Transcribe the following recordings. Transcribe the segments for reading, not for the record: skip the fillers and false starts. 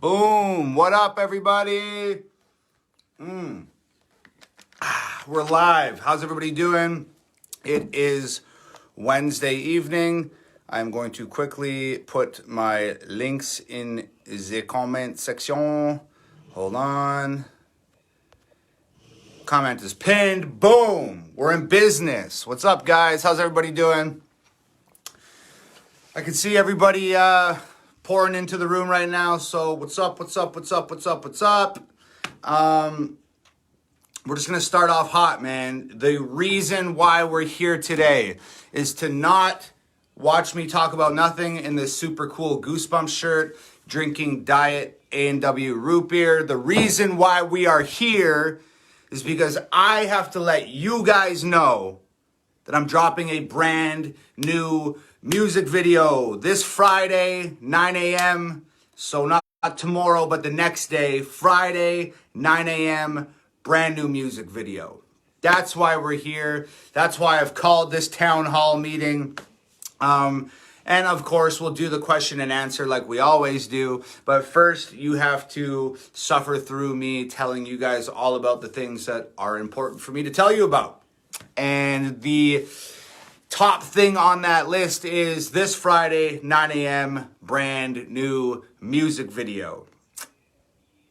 Boom. What up, everybody? We're live. How's everybody doing? It is Wednesday evening. I'm going to quickly put my links in the comment section. Hold on. Comment is pinned. Boom. We're in business. What's up, guys? How's everybody doing? I can see everybody pouring into the room right now. So what's up? We're just going to start off hot, man. The reason why we're here today is to not watch me talk about nothing in this super cool Goosebumps shirt, drinking Diet A&W root beer. The reason why we are here is because I have to let you guys know that I'm dropping a brand new music video this Friday, 9 a.m. So not tomorrow, but the next day, Friday, 9 a.m., brand new music video. That's why we're here. That's why I've called this town hall meeting. And of course, we'll do the question and answer like we always do. But first, you have to suffer through me telling you guys all about the things that are important for me to tell you about. And the top thing on that list is this Friday, 9 a.m., brand new music video.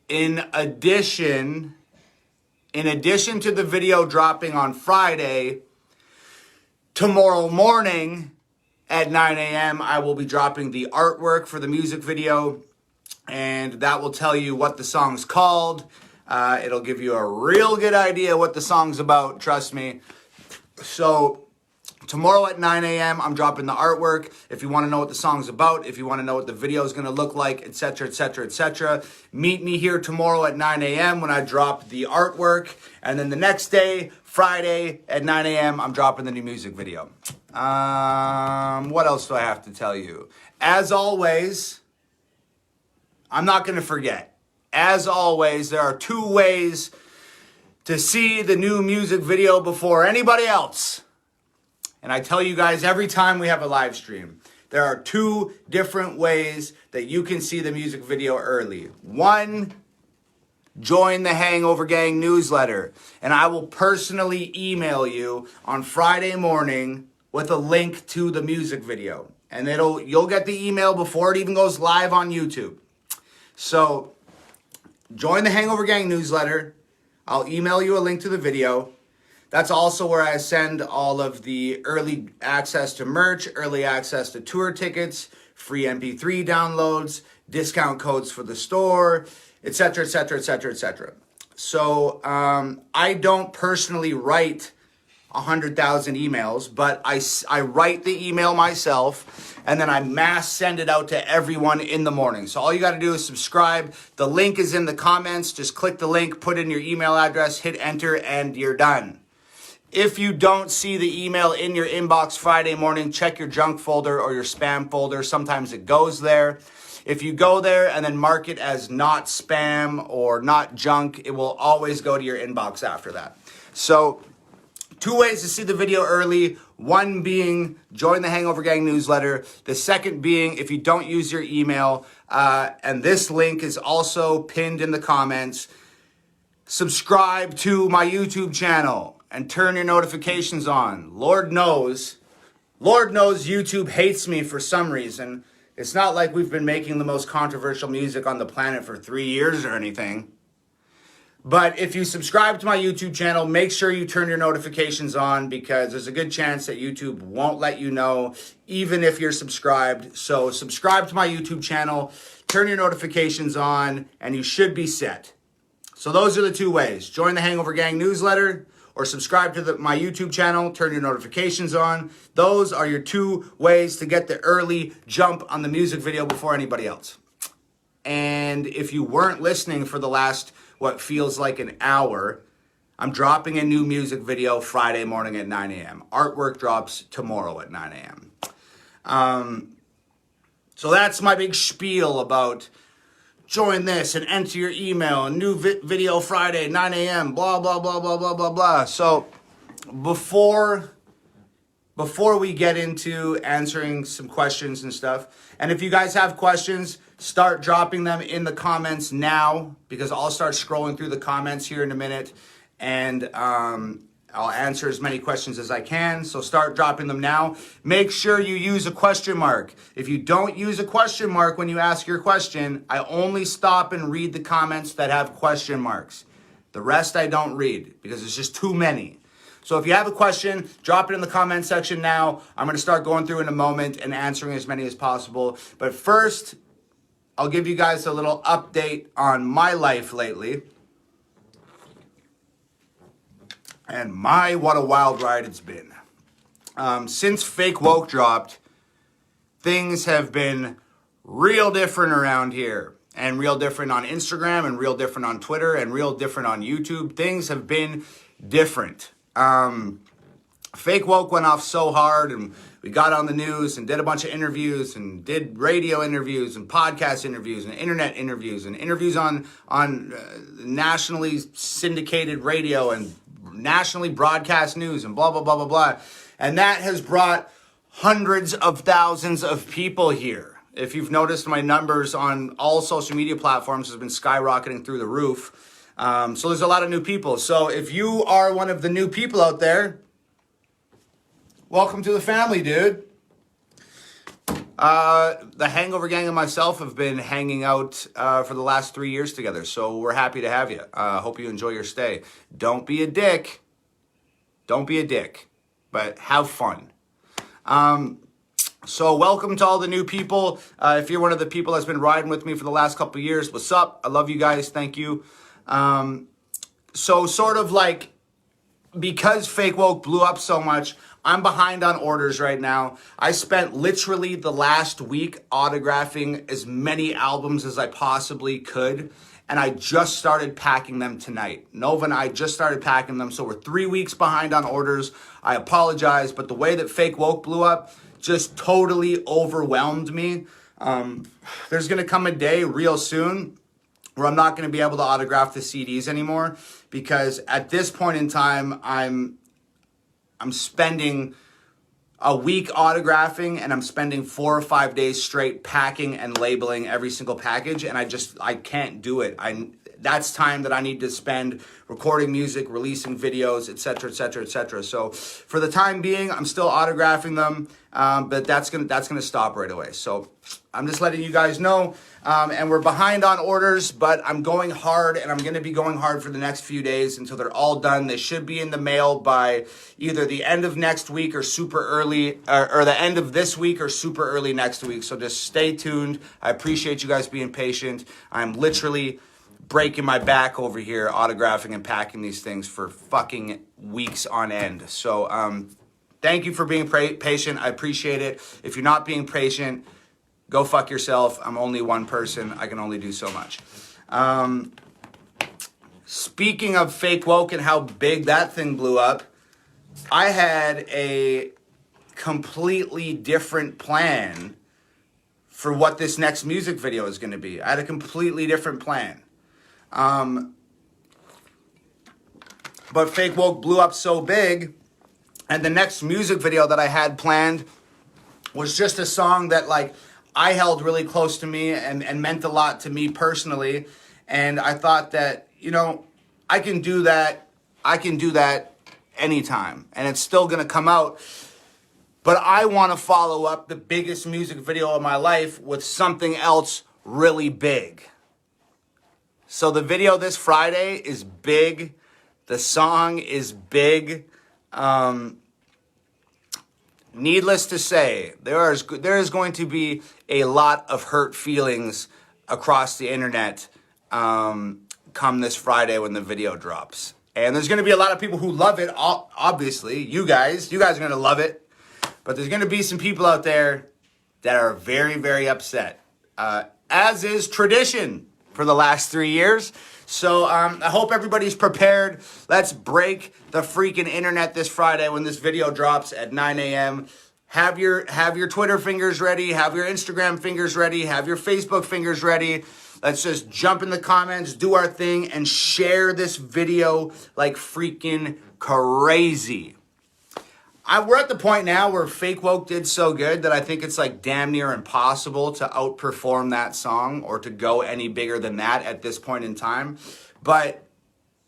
In addition to the video dropping on Friday, tomorrow morning at 9 a.m., I will be dropping the artwork for the music video, and that will tell you what the song's called. It'll give you a real good idea what the song's about, trust me. So tomorrow at 9 a.m., I'm dropping the artwork. If you want to know what the song's about, if you want to know what the video is going to look like, etc., etc., etc., meet me here tomorrow at 9 a.m. when I drop the artwork. And then the next day, Friday at 9 a.m., I'm dropping the new music video. What else do I have to tell you? As always, I'm not going to forget. As always, there are two ways to see the new music video before anybody else. And I tell you guys every time we have a live stream, there are two different ways that you can see the music video early. One, join the Hangover Gang newsletter, and I will personally email you on Friday morning with a link to the music video. And you'll get the email before it even goes live on YouTube. So join the Hangover Gang newsletter. I'll email you a link to the video. That's also where I send all of the early access to merch, early access to tour tickets, free MP3 downloads, discount codes for the store, etc., etc., etc., etc. So I don't personally write 100,000 emails, but I write the email myself, and then I mass send it out to everyone in the morning. So all you got to do is subscribe. The link is in the comments. Just click the link, put in your email address, hit enter, and you're done. If you don't see the email in your inbox Friday morning, check your junk folder or your spam folder. Sometimes it goes there. If you go there and then mark it as not spam or not junk, it will always go to your inbox after that. So two ways to see the video early. One being join the Hangover Gang newsletter. The second being if you don't use your email, and this link is also pinned in the comments, subscribe to my YouTube channel and turn your notifications on. Lord knows YouTube hates me for some reason. It's not like we've been making the most controversial music on the planet for 3 years or anything. But if you subscribe to my YouTube channel, make sure you turn your notifications on because there's a good chance that YouTube won't let you know even if you're subscribed. So subscribe to my YouTube channel, turn your notifications on, and you should be set. So those are the two ways. Join the Hangover Gang newsletter or subscribe to my YouTube channel, turn your notifications on. Those are your two ways to get the early jump on the music video before anybody else. And if you weren't listening for the last, what feels like an hour, I'm dropping a new music video Friday morning at 9 a.m. Artwork drops tomorrow at 9 a.m. So that's my big spiel about join this and enter your email, a new video Friday, 9 a.m., blah, blah, blah, blah, blah, blah, blah. So before we get into answering some questions and stuff, and if you guys have questions, Start dropping them in the comments now, because I'll start scrolling through the comments here in a minute, and I'll answer as many questions as I can. So start dropping them now. Make sure you use a question mark. If you don't use a question mark when you ask your question, I only stop and read the comments that have question marks. The rest I don't read because it's just too many. So if you have a question, drop it in the comment section now. I'm going to start going through in a moment and answering as many as possible. But first, I'll give you guys a little update on my life lately. And my, what a wild ride it's been. Since Fake Woke dropped, things have been real different around here. And real different on Instagram, and real different on Twitter, and real different on YouTube. Things have been different. Fake Woke went off so hard, and we got on the news and did a bunch of interviews, and did radio interviews and podcast interviews and internet interviews and interviews on nationally syndicated radio and nationally broadcast news and blah, blah, blah, blah, blah. And that has brought hundreds of thousands of people here. If you've noticed, my numbers on all social media platforms has been skyrocketing through the roof. So there's a lot of new people. So if you are one of the new people out there, welcome to the family, dude. The Hangover Gang and myself have been hanging out for the last 3 years together. So we're happy to have you. Hope you enjoy your stay. Don't be a dick. Don't be a dick. But have fun. So welcome to all the new people. If you're one of the people that's been riding with me for the last couple of years, what's up? I love you guys. Thank you. So sort of like, because Fake Woke blew up so much, I'm behind on orders right now. I spent literally the last week autographing as many albums as I possibly could. And I just started packing them tonight. Nova and I just started packing them. So we're 3 weeks behind on orders. I apologize, but the way that Fake Woke blew up just totally overwhelmed me. There's going to come a day real soon where I'm not going to be able to autograph the CDs anymore, because at this point in time, I'm spending a week autographing, and I'm spending 4 or 5 days straight packing and labeling every single package, and I can't do it. That's time that I need to spend recording music, releasing videos, etc., etc., etc. So for the time being, I'm still autographing them, but that's gonna stop right away. So I'm just letting you guys know, and we're behind on orders, but I'm going hard, and I'm gonna be going hard for the next few days until they're all done. They should be in the mail by either the end of next week or super early, or the end of this week or super early next week. So just stay tuned. I appreciate you guys being patient. I'm literally breaking my back over here autographing and packing these things for fucking weeks on end. So thank you for being patient. I appreciate it. If you're not being patient, go fuck yourself. I'm only one person. I can only do so much. Speaking of Fake Woke and how big that thing blew up, I had a completely different plan for what this next music video is going to be. I had a completely different plan. But Fake Woke blew up so big, and the next music video that I had planned was just a song that like I held really close to me and meant a lot to me personally. And I thought that, you know, I can do that anytime, and it's still gonna come out. But I want to follow up the biggest music video of my life with something else really big. So the video this Friday is big. The song is big. Needless to say, there is going to be a lot of hurt feelings across the internet come this Friday when the video drops. And there's going to be a lot of people who love it, obviously. You guys are going to love it. But there's going to be some people out there that are very, very upset, as is tradition for the last 3 years. So I hope everybody's prepared. Let's break the freaking internet this Friday when this video drops at 9 a.m. Have your Twitter fingers ready. Have your Instagram fingers ready. Have your Facebook fingers ready. Let's just jump in the comments, do our thing, and share this video like freaking crazy. we're at the point now where Fake Woke did so good that I think it's like damn near impossible to outperform that song or to go any bigger than that at this point in time. But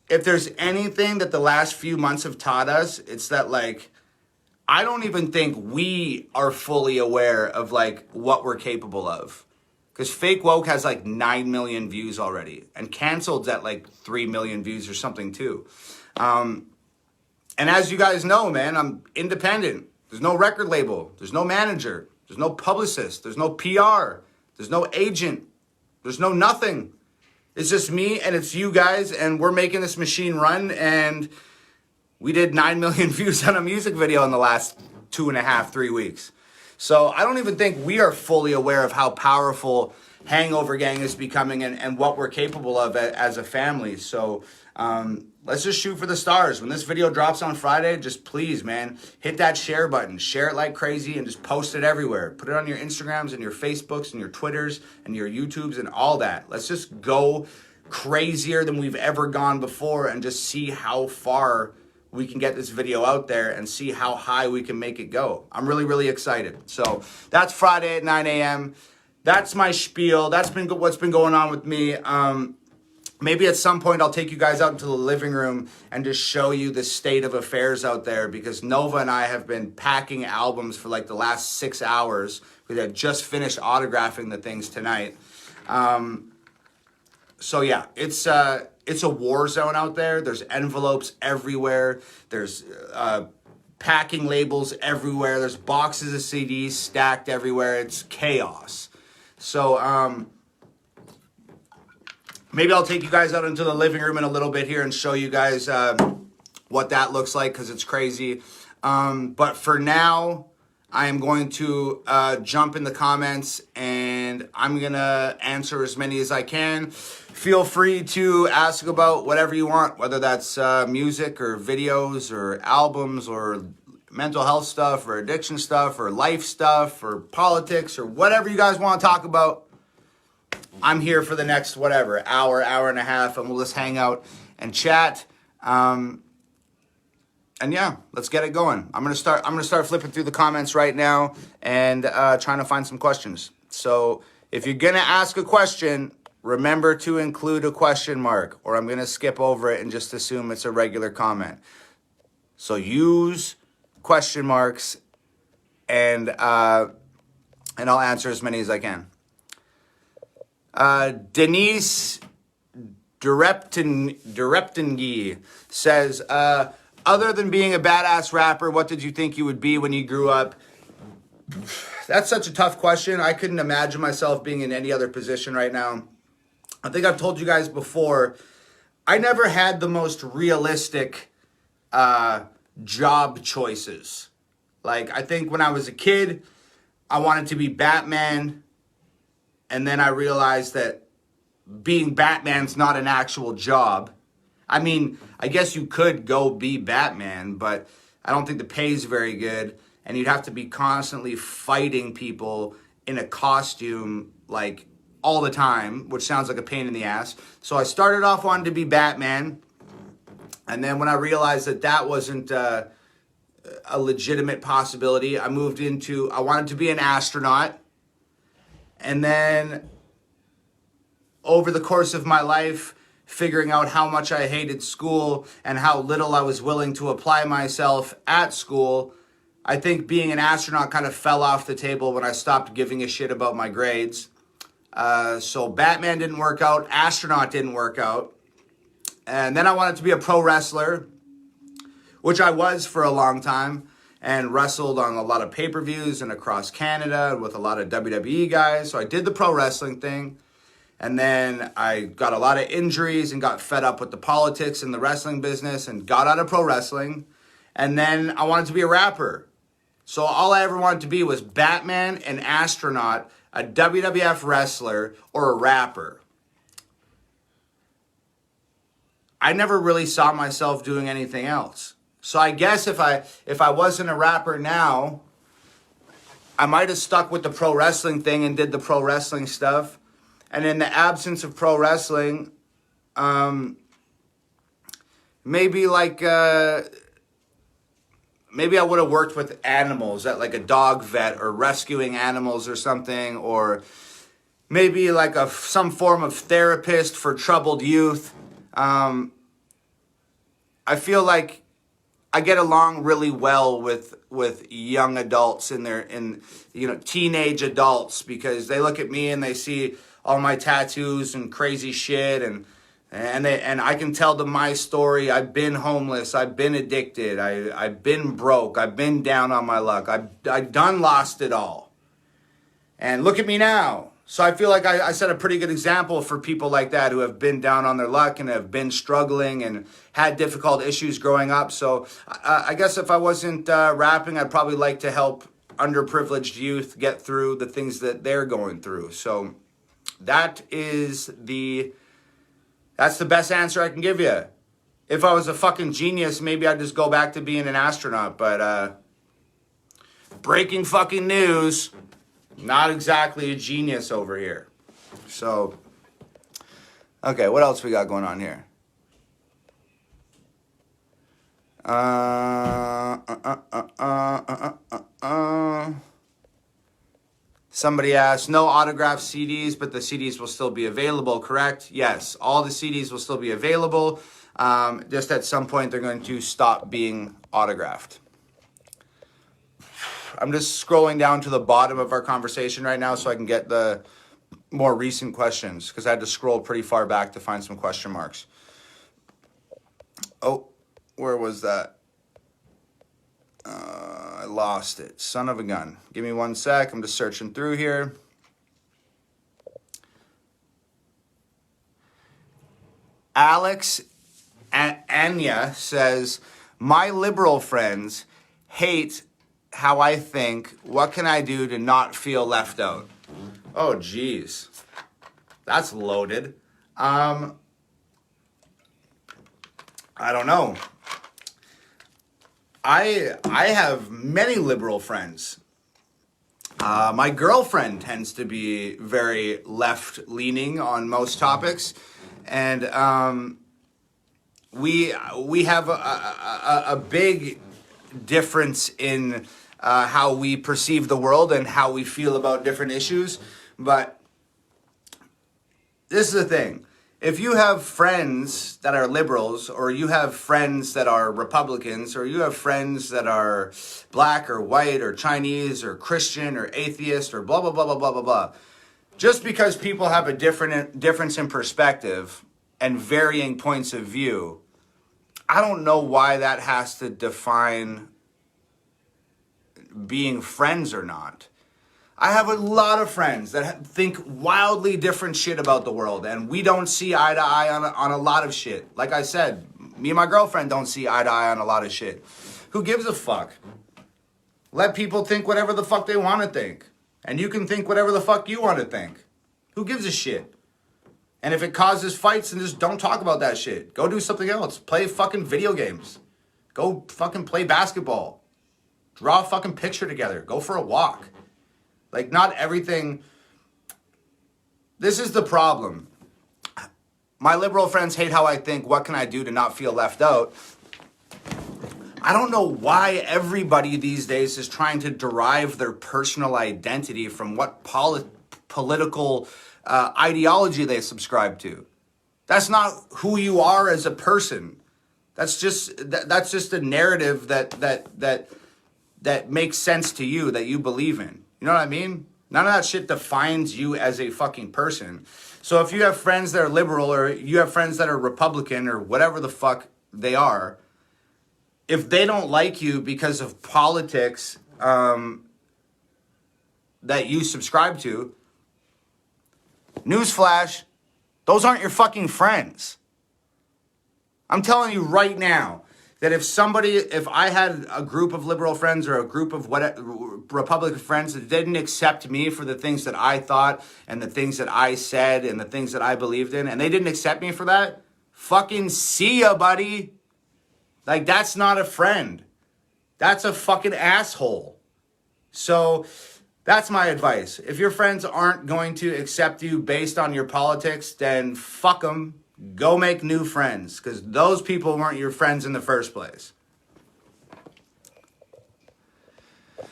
if there's anything that the last few months have taught us, it's that like, I don't even think we are fully aware of like what we're capable of. Because Fake Woke has like 9 million views already. And Canceled's at like 3 million views or something too. And as you guys know, man, I'm independent. There's no record label. There's no manager. There's no publicist. There's no PR. There's no agent. There's no nothing. It's just me and it's you guys, and we're making this machine run, and we did 9 million views on a music video in the last 2.5, 3 weeks. So I don't even think we are fully aware of how powerful Hangover Gang is becoming and what we're capable of as a family. So let's just shoot for the stars. When this video drops on Friday, just please, man, hit that share button. Share it like crazy and just post it everywhere. Put it on your Instagrams and your Facebooks and your Twitters and your YouTubes and all that. Let's just go crazier than we've ever gone before and just see how far we can get this video out there and see how high we can make it go. I'm really, really excited. So that's Friday at 9 a.m. That's my spiel. That's been what's been going on with me. Maybe at some point I'll take you guys out into the living room and just show you the state of affairs out there, because Nova and I have been packing albums for like the last 6 hours. We had just finished autographing the things tonight. So yeah, it's a war zone out there. There's envelopes everywhere. There's packing labels everywhere. There's boxes of CDs stacked everywhere. It's chaos. So maybe I'll take you guys out into the living room in a little bit here and show you guys what that looks like, because it's crazy. But for now, I am going to jump in the comments and I'm going to answer as many as I can. Feel free to ask about whatever you want, whether that's music or videos or albums or mental health stuff or addiction stuff or life stuff or politics or whatever you guys want to talk about. I'm here for the next whatever hour and a half, and we'll just hang out and chat. And yeah, let's get it going. I'm gonna start flipping through the comments right now and trying to find some questions. So if you're gonna ask a question, remember to include a question mark, or I'm gonna skip over it and just assume it's a regular comment. So use question marks, and I'll answer as many as I can. Denise Dureptingi says, other than being a badass rapper, what did you think you would be when you grew up? That's such a tough question. I couldn't imagine myself being in any other position right now. I think I've told you guys before, I never had the most realistic job choices. Like, I think when I was a kid, I wanted to be Batman. And then I realized that being Batman's not an actual job. I mean, I guess you could go be Batman, but I don't think the pay's very good. And you'd have to be constantly fighting people in a costume, like, all the time, which sounds like a pain in the ass. So I started off wanting to be Batman. And then when I realized that that wasn't a legitimate possibility, I wanted to be an astronaut. And then over the course of my life, figuring out how much I hated school and how little I was willing to apply myself at school, I think being an astronaut kind of fell off the table when I stopped giving a shit about my grades. So Batman didn't work out, astronaut didn't work out. And then I wanted to be a pro wrestler, which I was for a long time, and wrestled on a lot of pay-per-views and across Canada with a lot of WWE guys. So I did the pro wrestling thing. And then I got a lot of injuries and got fed up with the politics in the wrestling business and got out of pro wrestling. And then I wanted to be a rapper. So all I ever wanted to be was Batman, an astronaut, a WWF wrestler, or a rapper. I never really saw myself doing anything else. So I guess if I wasn't a rapper now, I might have stuck with the pro wrestling thing and did the pro wrestling stuff. And in the absence of pro wrestling, maybe like maybe I would have worked with animals at like a dog vet or rescuing animals or something, or maybe like some form of therapist for troubled youth. I feel like I get along really well with young adults in teenage adults, because they look at me and they see all my tattoos and crazy shit, and I can tell them my story. I've been homeless, I've been addicted, I've been broke, I've been down on my luck, I've done lost it all. And look at me now. So I feel like I set a pretty good example for people like that who have been down on their luck and have been struggling and had difficult issues growing up. So I guess if I wasn't rapping, I'd probably like to help underprivileged youth get through the things that they're going through. So that's the best answer I can give you. If I was a fucking genius, maybe I'd just go back to being an astronaut. But breaking fucking news. Not exactly a genius over here. So, okay, what else we got going on here? Somebody asked, no autographed CDs, but the CDs will still be available, correct? Yes, all the CDs will still be available. Just at some point, they're going to stop being autographed. I'm just scrolling down to the bottom of our conversation right now so I can get the more recent questions, because I had to scroll pretty far back to find some question marks. Oh, where was that? I lost it. Son of a gun. Give me 1 sec. I'm just searching through here. Alex Anya says, my liberal friends hate how I think. What can I do to not feel left out? Oh, geez. That's loaded. I don't know. I have many liberal friends. My girlfriend tends to be very left-leaning on most topics. And we have a big difference in how we perceive the world and how we feel about different issues. But this is the thing. If you have friends that are liberals, or you have friends that are Republicans, or you have friends that are black or white or Chinese or Christian or atheist or blah, blah, blah, blah, blah, blah, blah. Just because people have a difference in perspective and varying points of view, I don't know why that has to define being friends or not. I have a lot of friends that think wildly different shit about the world, and we don't see eye to eye on a lot of shit. Like I said, me and my girlfriend don't see eye to eye on a lot of shit. Who gives a fuck? Let people think whatever the fuck they want to think. And you can think whatever the fuck you want to think. Who gives a shit? And if it causes fights, then just don't talk about that shit. Go do something else. Play fucking video games. Go fucking play basketball. Draw a fucking picture together. Go for a walk. Like, not everything. This is the problem. My liberal friends hate how I think. What can I do to not feel left out? I don't know why everybody these days is trying to derive their personal identity from what political ideology they subscribe to. That's not who you are as a person. That's just a narrative that makes sense to you, that you believe in. You know what I mean? None of that shit defines you as a fucking person. So if you have friends that are liberal, or you have friends that are Republican, or whatever the fuck they are, if they don't like you because of politics that you subscribe to, newsflash, those aren't your fucking friends. I'm telling you right now that if I had a group of liberal friends or a group of Republican friends that didn't accept me for the things that I thought and the things that I said and the things that I believed in, and they didn't accept me for that, fucking see ya, buddy. Like, that's not a friend. That's a fucking asshole. So that's my advice. If your friends aren't going to accept you based on your politics, then fuck them. Go make new friends, because those people weren't your friends in the first place.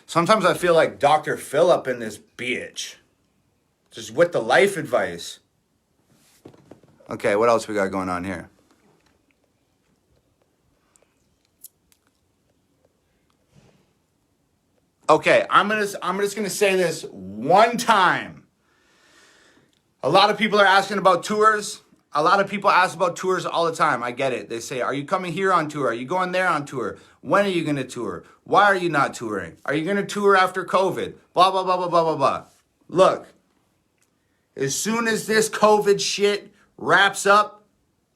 Sometimes I feel like Dr. Phil up in this bitch. Just with the life advice. Okay, what else we got going on here? Okay, I'm just gonna say this one time. A lot of people are asking about tours. A lot of people ask about tours all the time. I get it. They say, are you coming here on tour? Are you going there on tour? When are you going to tour? Why are you not touring? Are you going to tour after COVID? Blah, blah, blah, blah, blah, blah, blah. Look, as soon as this COVID shit wraps up,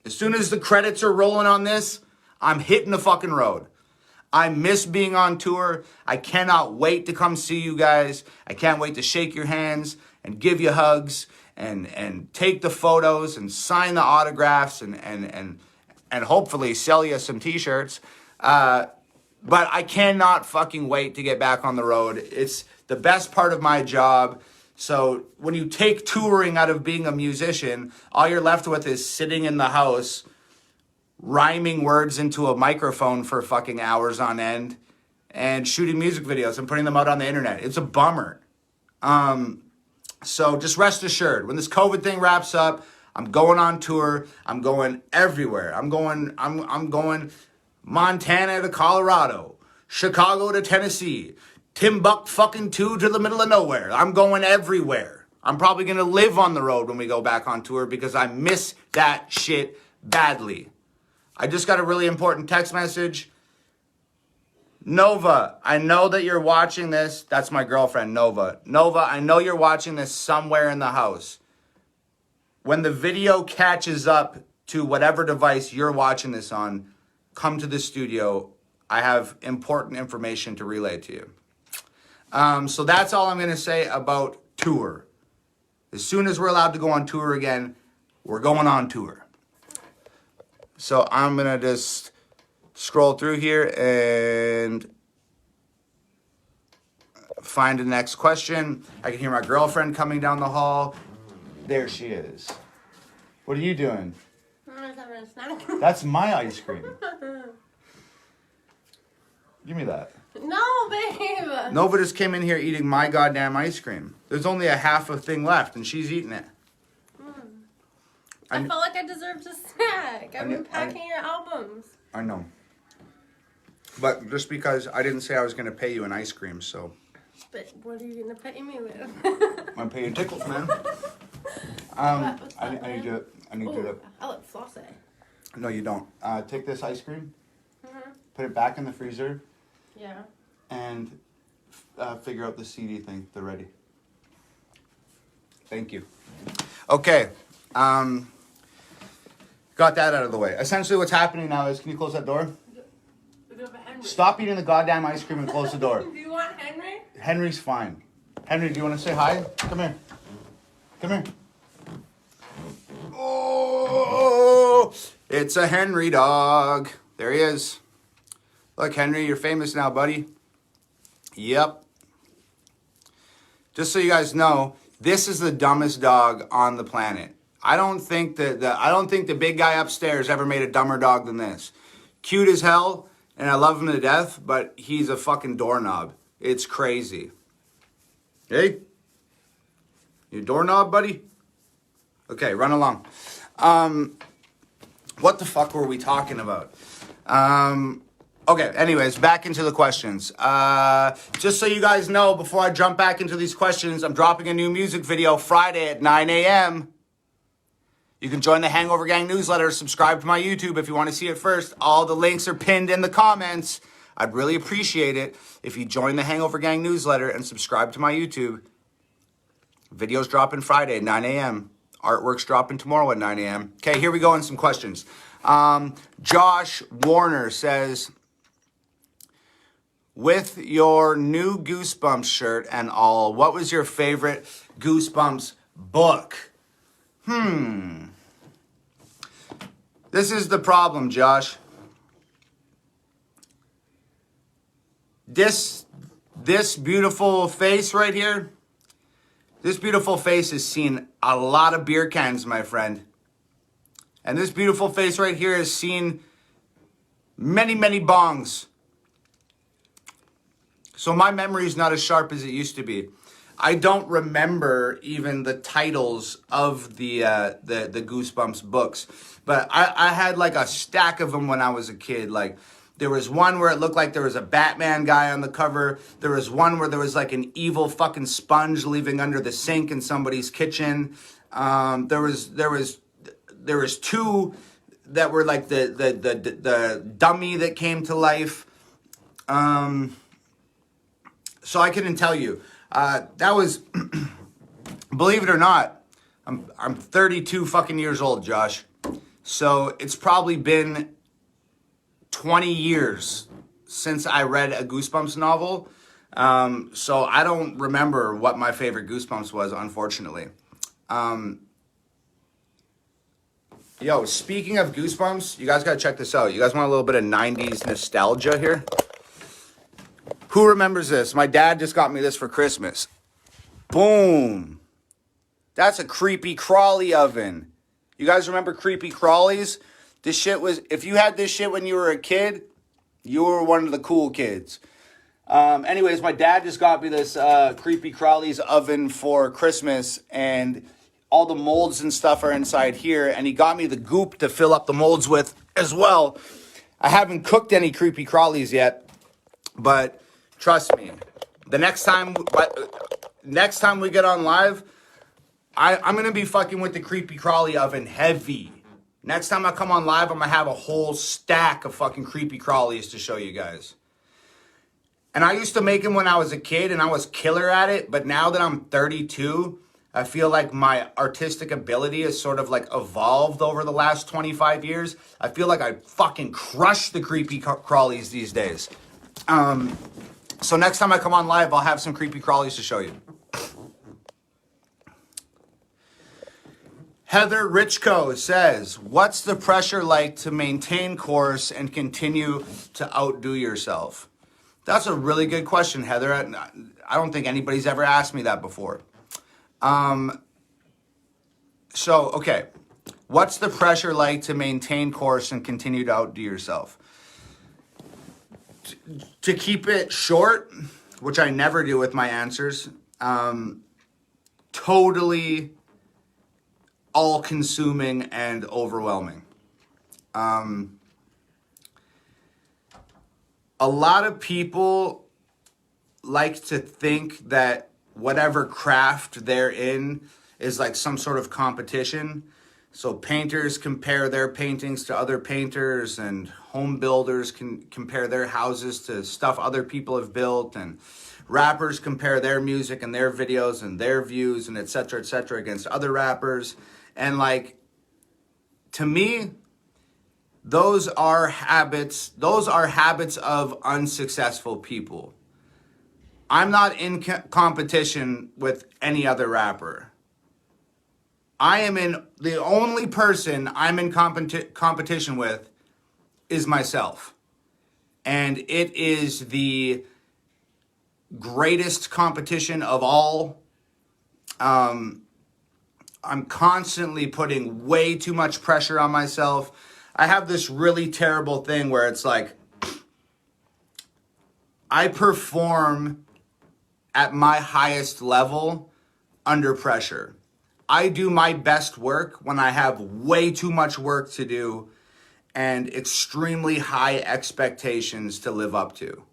as soon as the credits are rolling on this, I'm hitting the fucking road. I miss being on tour. I cannot wait to come see you guys. I can't wait to shake your hands and give you hugs and take the photos and sign the autographs and hopefully sell you some t-shirts. But I cannot fucking wait to get back on the road. It's the best part of my job. So when you take touring out of being a musician, all you're left with is sitting in the house, rhyming words into a microphone for fucking hours on end and shooting music videos and putting them out on the internet. It's a bummer. So just rest assured, when this COVID thing wraps up, I'm going on tour. I'm going everywhere. I'm going Montana to Colorado, Chicago to Tennessee, Timbuktu to the middle of nowhere. I'm going everywhere. I'm probably going to live on the road when we go back on tour because I miss that shit badly. I just got a really important text message. Nova, I know that you're watching this. That's my girlfriend, Nova. Nova, I know you're watching this somewhere in the house. When the video catches up to whatever device you're watching this on, come to the studio. I have important information to relay to you. So that's all I'm going to say about tour. As soon as we're allowed to go on tour again, we're going on tour. So I'm going to just scroll through here and find the next question. I can hear my girlfriend coming down the hall. There she is. What are you doing? I'm having a snack. That's my ice cream. Give me that. No, babe. Nova just came in here eating my goddamn ice cream. There's only a half a thing left, and she's eating it. I felt like I deserved a snack. I've been packing your albums. I know. But just because I didn't say I was going to pay you an ice cream, so. But what are you going to pay me with? I'm going to pay you tickles, man. I need you to. I look flossy. No, you don't. Take this ice cream, put it back in the freezer. Yeah. And figure out the CD thing. They're ready. Thank you. Okay. Got that out of the way. Essentially what's happening now is, can you close that door? Stop eating the goddamn ice cream and close the door. Do you want Henry? Henry's fine. Henry, do you want to say hi? Come here. Come here. Oh, it's a Henry dog. There he is. Look, Henry, you're famous now, buddy. Yep. Just so you guys know, this is the dumbest dog on the planet. I don't think the big guy upstairs ever made a dumber dog than this. Cute as hell, and I love him to death, but he's a fucking doorknob. It's crazy. Hey? You doorknob, buddy? Okay, run along. What the fuck were we talking about? Okay, anyways, back into the questions. Just so you guys know, before I jump back into these questions, I'm dropping a new music video Friday at 9 a.m. You can join the Hangover Gang newsletter, subscribe to my YouTube if you want to see it first. All the links are pinned in the comments. I'd really appreciate it if you join the Hangover Gang newsletter and subscribe to my YouTube. Videos dropping Friday at 9 a.m. Artwork's dropping tomorrow at 9 a.m. Okay, here we go in some questions. Josh Warner says, with your new Goosebumps shirt and all, what was your favorite Goosebumps book? This is the problem, Josh. This beautiful face right here, this beautiful face has seen a lot of beer cans, my friend. And this beautiful face right here has seen many, many bongs. So my memory is not as sharp as it used to be. I don't remember even the titles of the Goosebumps books, but I had like a stack of them when I was a kid. Like there was one where it looked like there was a Batman guy on the cover. There was one where there was like an evil fucking sponge living under the sink in somebody's kitchen. There was two that were like the dummy that came to life. So I couldn't tell you. That was, believe it or not, I'm 32 fucking years old, Josh. So it's probably been 20 years since I read a Goosebumps novel. So I don't remember what my favorite Goosebumps was, unfortunately. Yo, speaking of Goosebumps, you guys gotta check this out. You guys want a little bit of 90s nostalgia here? Who remembers this? My dad just got me this for Christmas. Boom. That's a creepy crawly oven. You guys remember creepy crawlies? This shit was, if you had this shit when you were a kid, you were one of the cool kids. Anyways, my dad just got me this creepy crawlies oven for Christmas, and all the molds and stuff are inside here, and he got me the goop to fill up the molds with as well. I haven't cooked any creepy crawlies yet, but trust me, the next time we get on live, I'm going to be fucking with the creepy crawly oven heavy. Next time I come on live, I'm going to have a whole stack of fucking creepy crawlies to show you guys. And I used to make them when I was a kid, and I was killer at it. But now that I'm 32, I feel like my artistic ability has sort of like evolved over the last 25 years. I feel like I fucking crush the creepy crawlies these days. So next time I come on live, I'll have some creepy crawlies to show you. Heather Richco says, what's the pressure like to maintain course and continue to outdo yourself? That's a really good question, Heather. I don't think anybody's ever asked me that before. Okay. What's the pressure like to maintain course and continue to outdo yourself? To keep it short, which I never do with my answers, totally all-consuming and overwhelming. A lot of people like to think that whatever craft they're in is like some sort of competition. So painters compare their paintings to other painters, and home builders can compare their houses to stuff other people have built, and rappers compare their music and their videos and their views and et cetera, against other rappers. And like, to me, those are habits of unsuccessful people. I'm not in competition with any other rapper. The only person I'm in competition with is myself. And it is the greatest competition of all. I'm constantly putting way too much pressure on myself. I have this really terrible thing where it's like, I perform at my highest level under pressure. I do my best work when I have way too much work to do and extremely high expectations to live up to.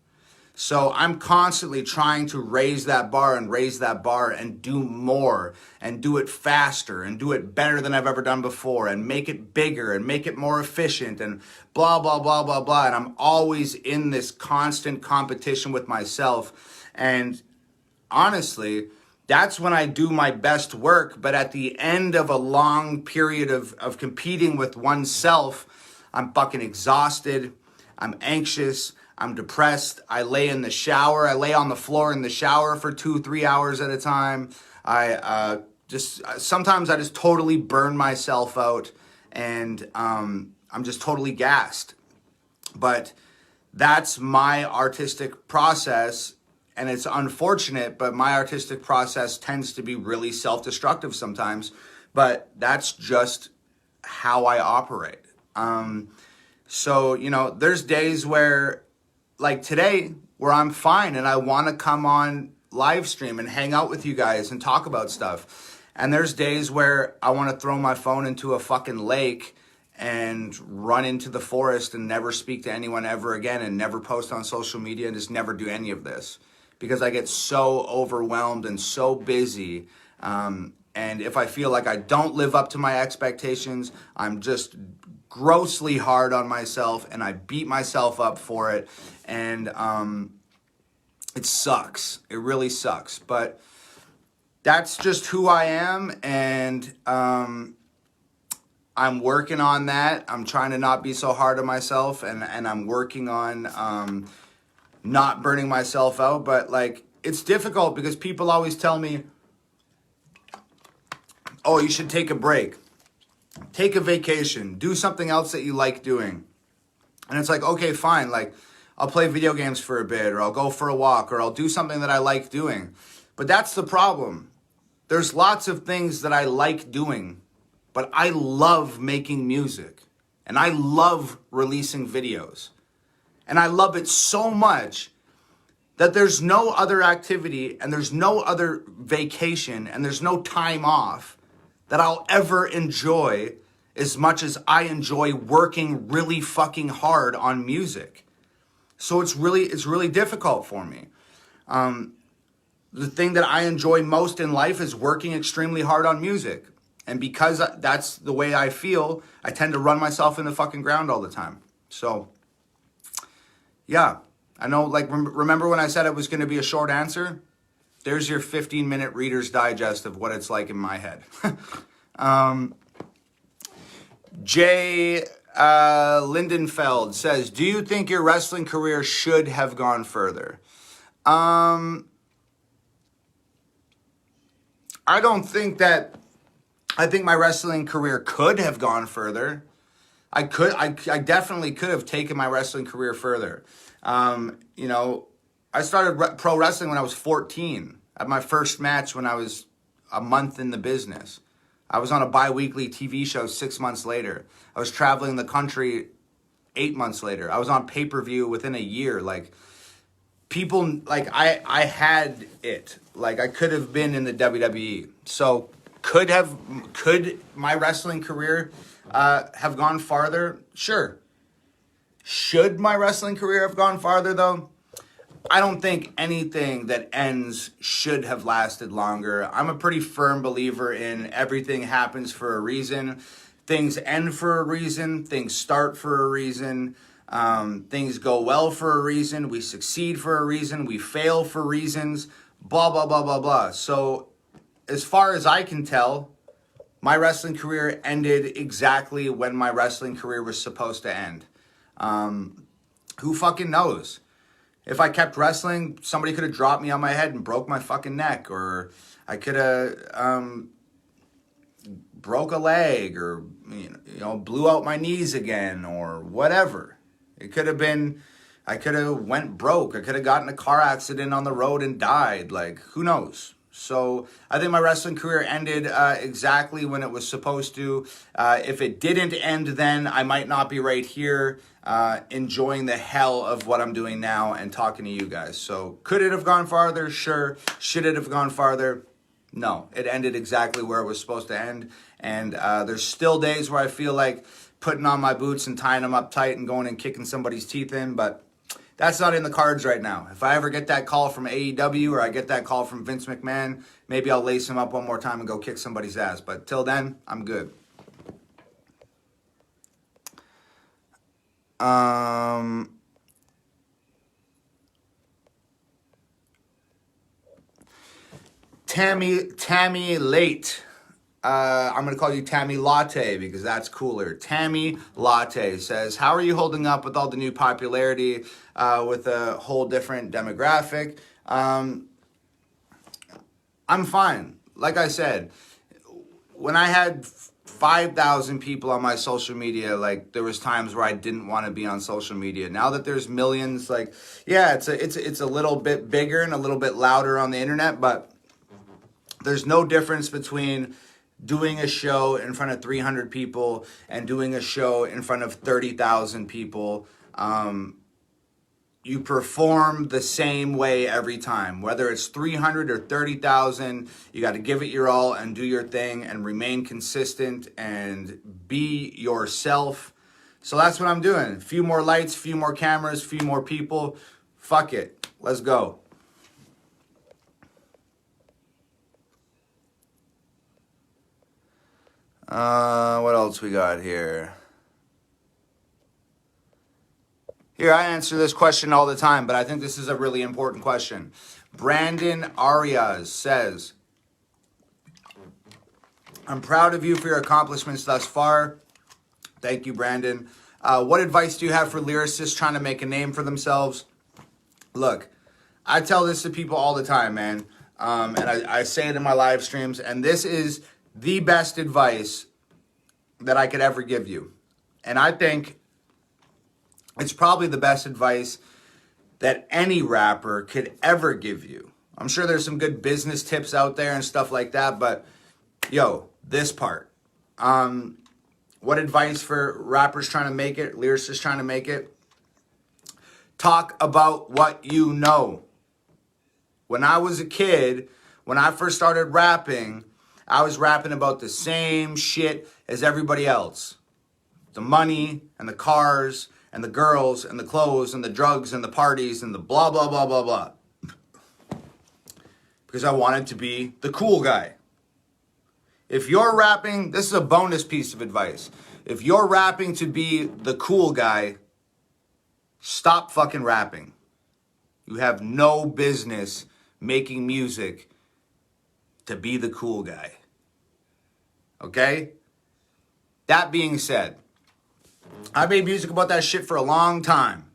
So I'm constantly trying to raise that bar and do more and do it faster and do it better than I've ever done before and make it bigger and make it more efficient and blah, blah, blah, blah, blah. And I'm always in this constant competition with myself. And honestly, that's when I do my best work. But at the end of a long period of competing with oneself, I'm fucking exhausted. I'm anxious. I'm depressed. I lay in the shower. I lay on the floor in the shower for 2-3 hours at a time. Sometimes I just totally burn myself out, and I'm just totally gassed. But that's my artistic process. And it's unfortunate, but my artistic process tends to be really self-destructive sometimes. But that's just how I operate. So, there's days where, like today, where I'm fine and I want to come on live stream and hang out with you guys and talk about stuff. And there's days where I want to throw my phone into a fucking lake and run into the forest and never speak to anyone ever again and never post on social media and just never do any of this because I get so overwhelmed and so busy. And if I feel like I don't live up to my expectations, I'm just grossly hard on myself and I beat myself up for it. And it sucks. It really sucks. But that's just who I am. And I'm working on that. I'm trying to not be so hard on myself, and I'm working on not burning myself out. But like, it's difficult because people always tell me, oh, you should take a break, take a vacation, do something else that you like doing. And it's like, okay, fine. Like, I'll play video games for a bit, or I'll go for a walk, or I'll do something that I like doing. But that's the problem. There's lots of things that I like doing, but I love making music and I love releasing videos. And I love it so much that there's no other activity and there's no other vacation and there's no time off that I'll ever enjoy as much as I enjoy working really fucking hard on music. So it's really difficult for me. The thing that I enjoy most in life is working extremely hard on music. And because that's the way I feel, I tend to run myself in the fucking ground all the time. So, yeah. I know, like, remember when I said it was going to be a short answer? There's your 15-minute Reader's Digest of what it's like in my head. Jay Lindenfeld says, do you think your wrestling career should have gone further? I don't think that... I think my wrestling career could have gone further. I definitely could have taken my wrestling career further. You know, I started pro wrestling when I was 14. I had my first match when I was a month in the business. I was on a bi-weekly TV show 6 months later. I was traveling the country 8 months later. I was on pay-per-view within a year. Like, people, like, I had it. Like, I could have been in the WWE. So... Could my wrestling career have gone farther? Sure. Should my wrestling career have gone farther, though? I don't think anything that ends should have lasted longer. I'm a pretty firm believer in everything happens for a reason. Things end for a reason. Things start for a reason. Things go well for a reason. We succeed for a reason. We fail for reasons. Blah, blah, blah, blah, blah. So... as far as I can tell, my wrestling career ended exactly when my wrestling career was supposed to end. Who fucking knows? If I kept wrestling, somebody could have dropped me on my head and broke my fucking neck, or I could have broke a leg, or you know, blew out my knees again, or whatever. It could have been, I could have went broke. I could have gotten a car accident on the road and died. Like, who knows? So I think my wrestling career ended exactly when it was supposed to. If it didn't end then, I might not be right here enjoying the hell of what I'm doing now and talking to you guys. So could it have gone farther? Sure. Should it have gone farther? No. It ended exactly where it was supposed to end. And there's still days where I feel like putting on my boots and tying them up tight and going and kicking somebody's teeth in, but that's not in the cards right now. If I ever get that call from AEW or I get that call from Vince McMahon, maybe I'll lace him up one more time and go kick somebody's ass. But till then, I'm good. Tammy Late. I'm going to call you Tammy Latte because that's cooler. Tammy Latte says, how are you holding up with all the new popularity with a whole different demographic? I'm fine. Like I said, when I had 5,000 people on my social media, like there was times where I didn't want to be on social media. Now that there's millions, like, yeah, it's a little bit bigger and a little bit louder on the internet, but there's no difference between doing a show in front of 300 people and doing a show in front of 30,000 people. you perform the same way every time. Whether it's 300 or 30,000, you got to give it your all and do your thing and remain consistent and be yourself. So that's what I'm doing. A few more lights, few more cameras, few more people. Fuck it. Let's go. What else we got here? Here, I answer this question all the time, but I think this is a really important question. Brandon Arias says, I'm proud of you for your accomplishments thus far. Thank you, Brandon. What advice do you have for lyricists trying to make a name for themselves? Look, I tell this to people all the time, man. And I say it in my live streams, and this is the best advice that I could ever give you. And I think it's probably the best advice that any rapper could ever give you. I'm sure there's some good business tips out there and stuff like that, but yo, this part. What advice for rappers trying to make it, lyricists trying to make it? Talk about what you know. When I was a kid, when I first started rapping, I was rapping about the same shit as everybody else. The money and the cars and the girls and the clothes and the drugs and the parties and the blah, blah, blah, blah, blah. Because I wanted to be the cool guy. If you're rapping, this is a bonus piece of advice. If you're rapping to be the cool guy, stop fucking rapping. You have no business making music to be the cool guy. Okay? That being said, I made music about that shit for a long time.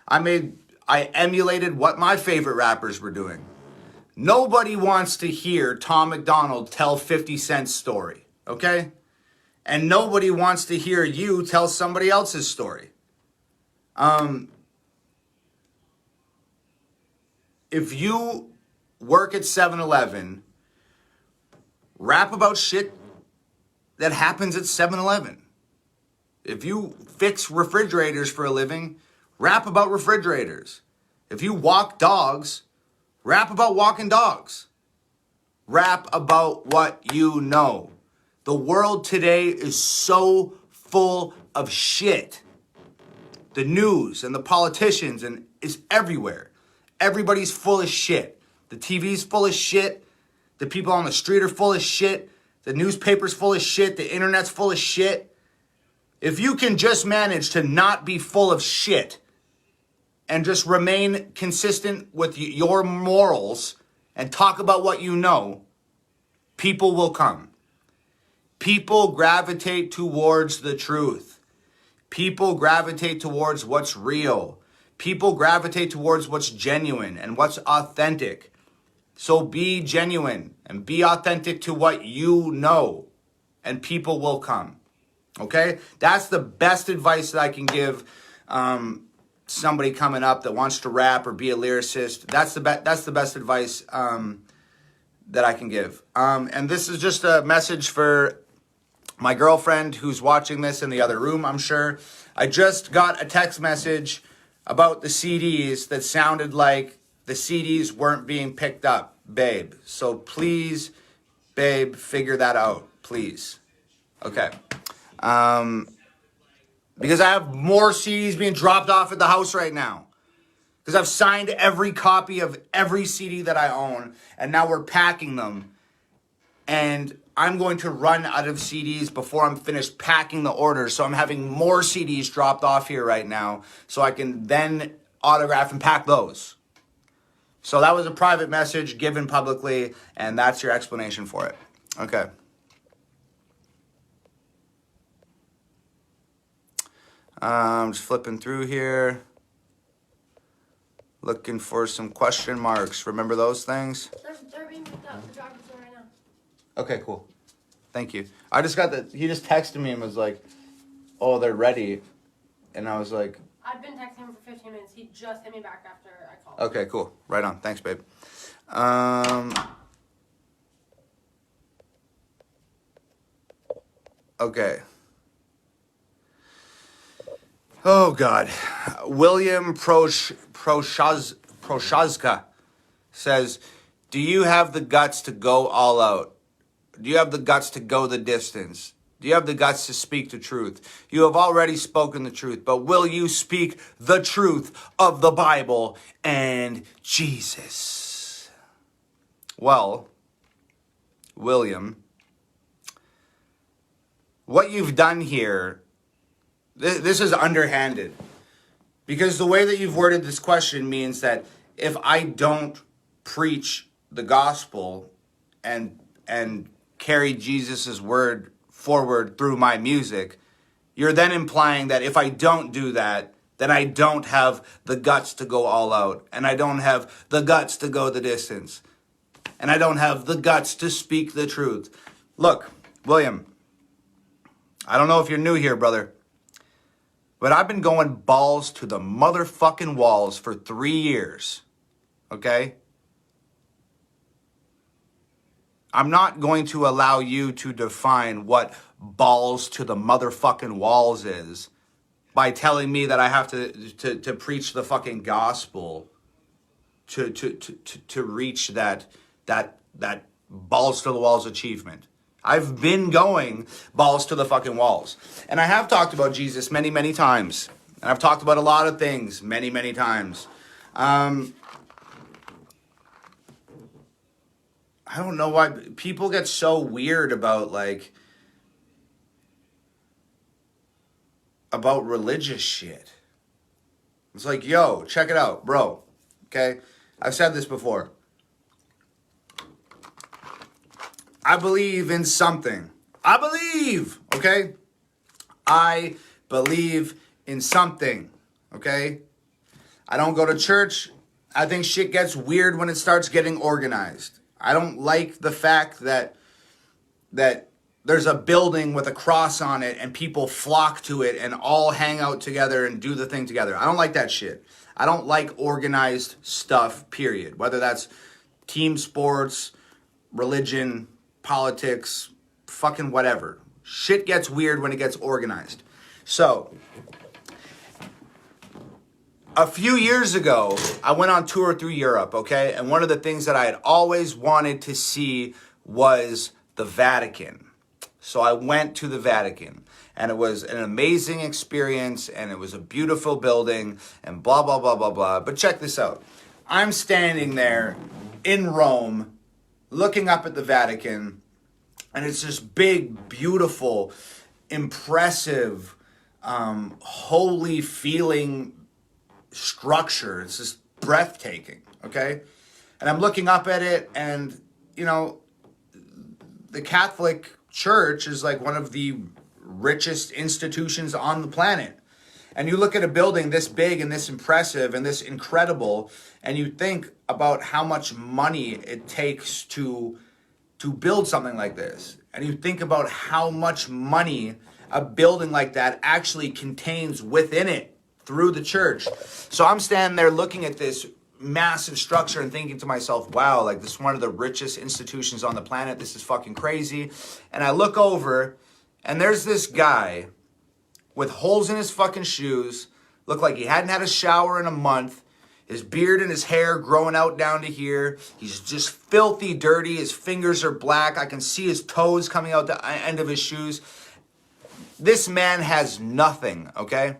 I emulated what my favorite rappers were doing. Nobody wants to hear ToM MAcDonAlD tell 50 Cent's story, okay? And nobody wants to hear you tell somebody else's story. If you work at 7-Eleven, rap about shit that happens at 7-Eleven. If you fix refrigerators for a living, rap about refrigerators. If you walk dogs, rap about walking dogs. Rap about what you know. The world today is so full of shit. The news and the politicians and is everywhere. Everybody's full of shit. The TV's full of shit. The people on the street are full of shit. The newspaper's full of shit. The internet's full of shit. If you can just manage to not be full of shit and just remain consistent with your morals and talk about what you know, people will come. People gravitate towards the truth. People gravitate towards what's real. People gravitate towards what's genuine and what's authentic. So be genuine and be authentic to what you know, and people will come. Okay? That's the best advice that I can give somebody coming up that wants to rap or be a lyricist. That's the best advice that I can give. And this is just a message for my girlfriend who's watching this in the other room, I'm sure. I just got a text message about the CDs that sounded like the CDs weren't being picked up, babe. So please, babe, figure that out, please. Okay. Because I have more CDs being dropped off at the house right now. Because I've signed every copy of every CD that I own, and now we're packing them. And I'm going to run out of CDs before I'm finished packing the orders. So I'm having more CDs dropped off here right now so I can then autograph and pack those. So that was a private message given publicly, and that's your explanation for it. Okay. Just flipping through here. Looking for some question marks. Remember those things? They're being picked up. The driver's there right now. Okay, cool. Thank you. I just got he just texted me and was like, oh, they're ready. And I was like... I've been texting him for 15 minutes. He just hit me back after I called. Okay, cool. Right on. Thanks, babe. Okay. Oh, God. William Proshazka says, do you have the guts to go all out? Do you have the guts to go the distance? Do you have the guts to speak the truth? You have already spoken the truth, but will you speak the truth of the Bible and Jesus? Well, William, what you've done here, this is underhanded. Because the way that you've worded this question means that if I don't preach the gospel and carry Jesus' word forward through my music, you're then implying that if I don't do that, then I don't have the guts to go all out, and I don't have the guts to go the distance, and I don't have the guts to speak the truth. Look, William, I don't know if you're new here, brother, but I've been going balls to the motherfucking walls for 3 years, okay? I'm not going to allow you to define what balls to the motherfucking walls is by telling me that I have to preach the fucking gospel to reach that balls to the walls achievement. I've been going balls to the fucking walls. And I have talked about Jesus many, many times. And I've talked about a lot of things many, many times. I don't know why people get so weird about religious shit. It's like, yo, check it out, bro. Okay? I've said this before. I believe in something. I believe, okay? I believe in something, okay? I don't go to church. I think shit gets weird when it starts getting organized. I don't like the fact that there's a building with a cross on it and people flock to it and all hang out together and do the thing together. I don't like that shit. I don't like organized stuff, period. Whether that's team sports, religion, politics, fucking whatever. Shit gets weird when it gets organized. So, a few years ago, I went on tour through Europe, okay? And one of the things that I had always wanted to see was the Vatican. So I went to the Vatican, and it was an amazing experience, and it was a beautiful building, and blah, blah, blah, blah, blah. But check this out. I'm standing there in Rome, looking up at the Vatican, and it's this big, beautiful, impressive, holy feeling structure. It's just breathtaking, okay? And I'm looking up at it, and, you know, the Catholic Church is like one of the richest institutions on the planet. And you look at a building this big and this impressive and this incredible, and you think about how much money it takes to build something like this. And you think about how much money a building like that actually contains within it through the church. So I'm standing there looking at this massive structure and thinking to myself, wow, like this is one of the richest institutions on the planet. This is fucking crazy. And I look over and there's this guy with holes in his fucking shoes, looked like he hadn't had a shower in a month, his beard and his hair growing out down to here. He's just filthy dirty. His fingers are black. I can see his toes coming out the end of his shoes. This man has nothing, okay?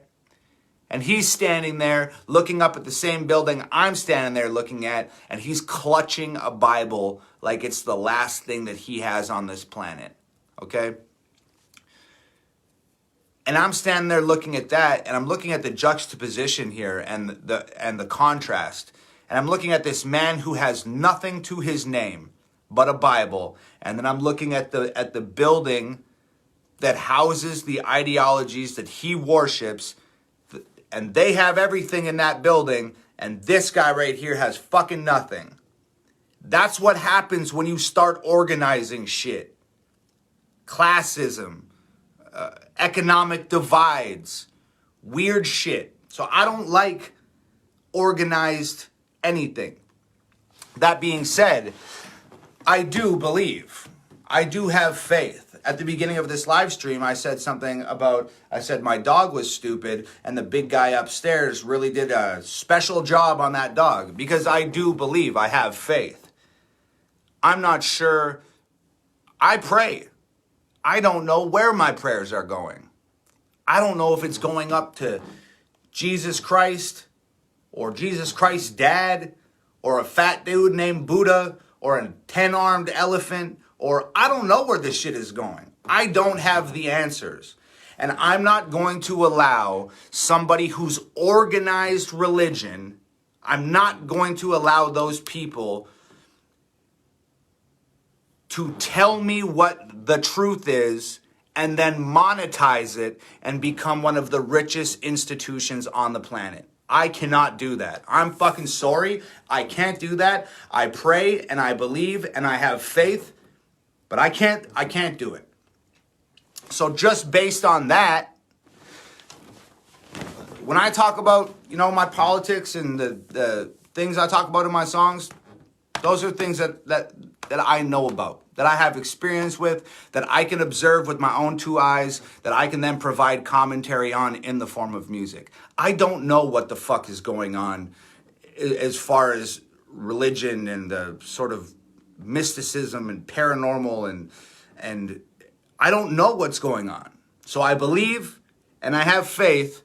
And he's standing there looking up at the same building I'm standing there looking at, and he's clutching a Bible like it's the last thing that he has on this planet, okay? And I'm standing there looking at that, and I'm looking at the juxtaposition here and the contrast. And I'm looking at this man who has nothing to his name but a Bible, and then I'm looking at the building that houses the ideologies that he worships, and they have everything in that building, and this guy right here has fucking nothing. That's what happens when you start organizing shit. Classism, economic divides, weird shit. So I don't like organized anything. That being said, I do believe, I do have faith at the beginning of this live stream, I said something about, I said my dog was stupid and the big guy upstairs really did a special job on that dog, because I do believe, I have faith. I'm not sure. I pray. I don't know where my prayers are going. I don't know if it's going up to Jesus Christ or Jesus Christ's dad or a fat dude named Buddha or a 10-armed elephant, or I don't know where this shit is going. I don't have the answers. And I'm not going to allow somebody who's organized religion, I'm not going to allow those people to tell me what the truth is and then monetize it and become one of the richest institutions on the planet. I cannot do that. I'm fucking sorry. I can't do that. I pray and I believe and I have faith, but I can't do it. So just based on that, when I talk about, my politics and the things I talk about in my songs, those are things that I know about, that I have experience with, that I can observe with my own two eyes, that I can then provide commentary on in the form of music. I don't know what the fuck is going on as far as religion and the sort of mysticism and paranormal and I don't know what's going on. So I believe and I have faith,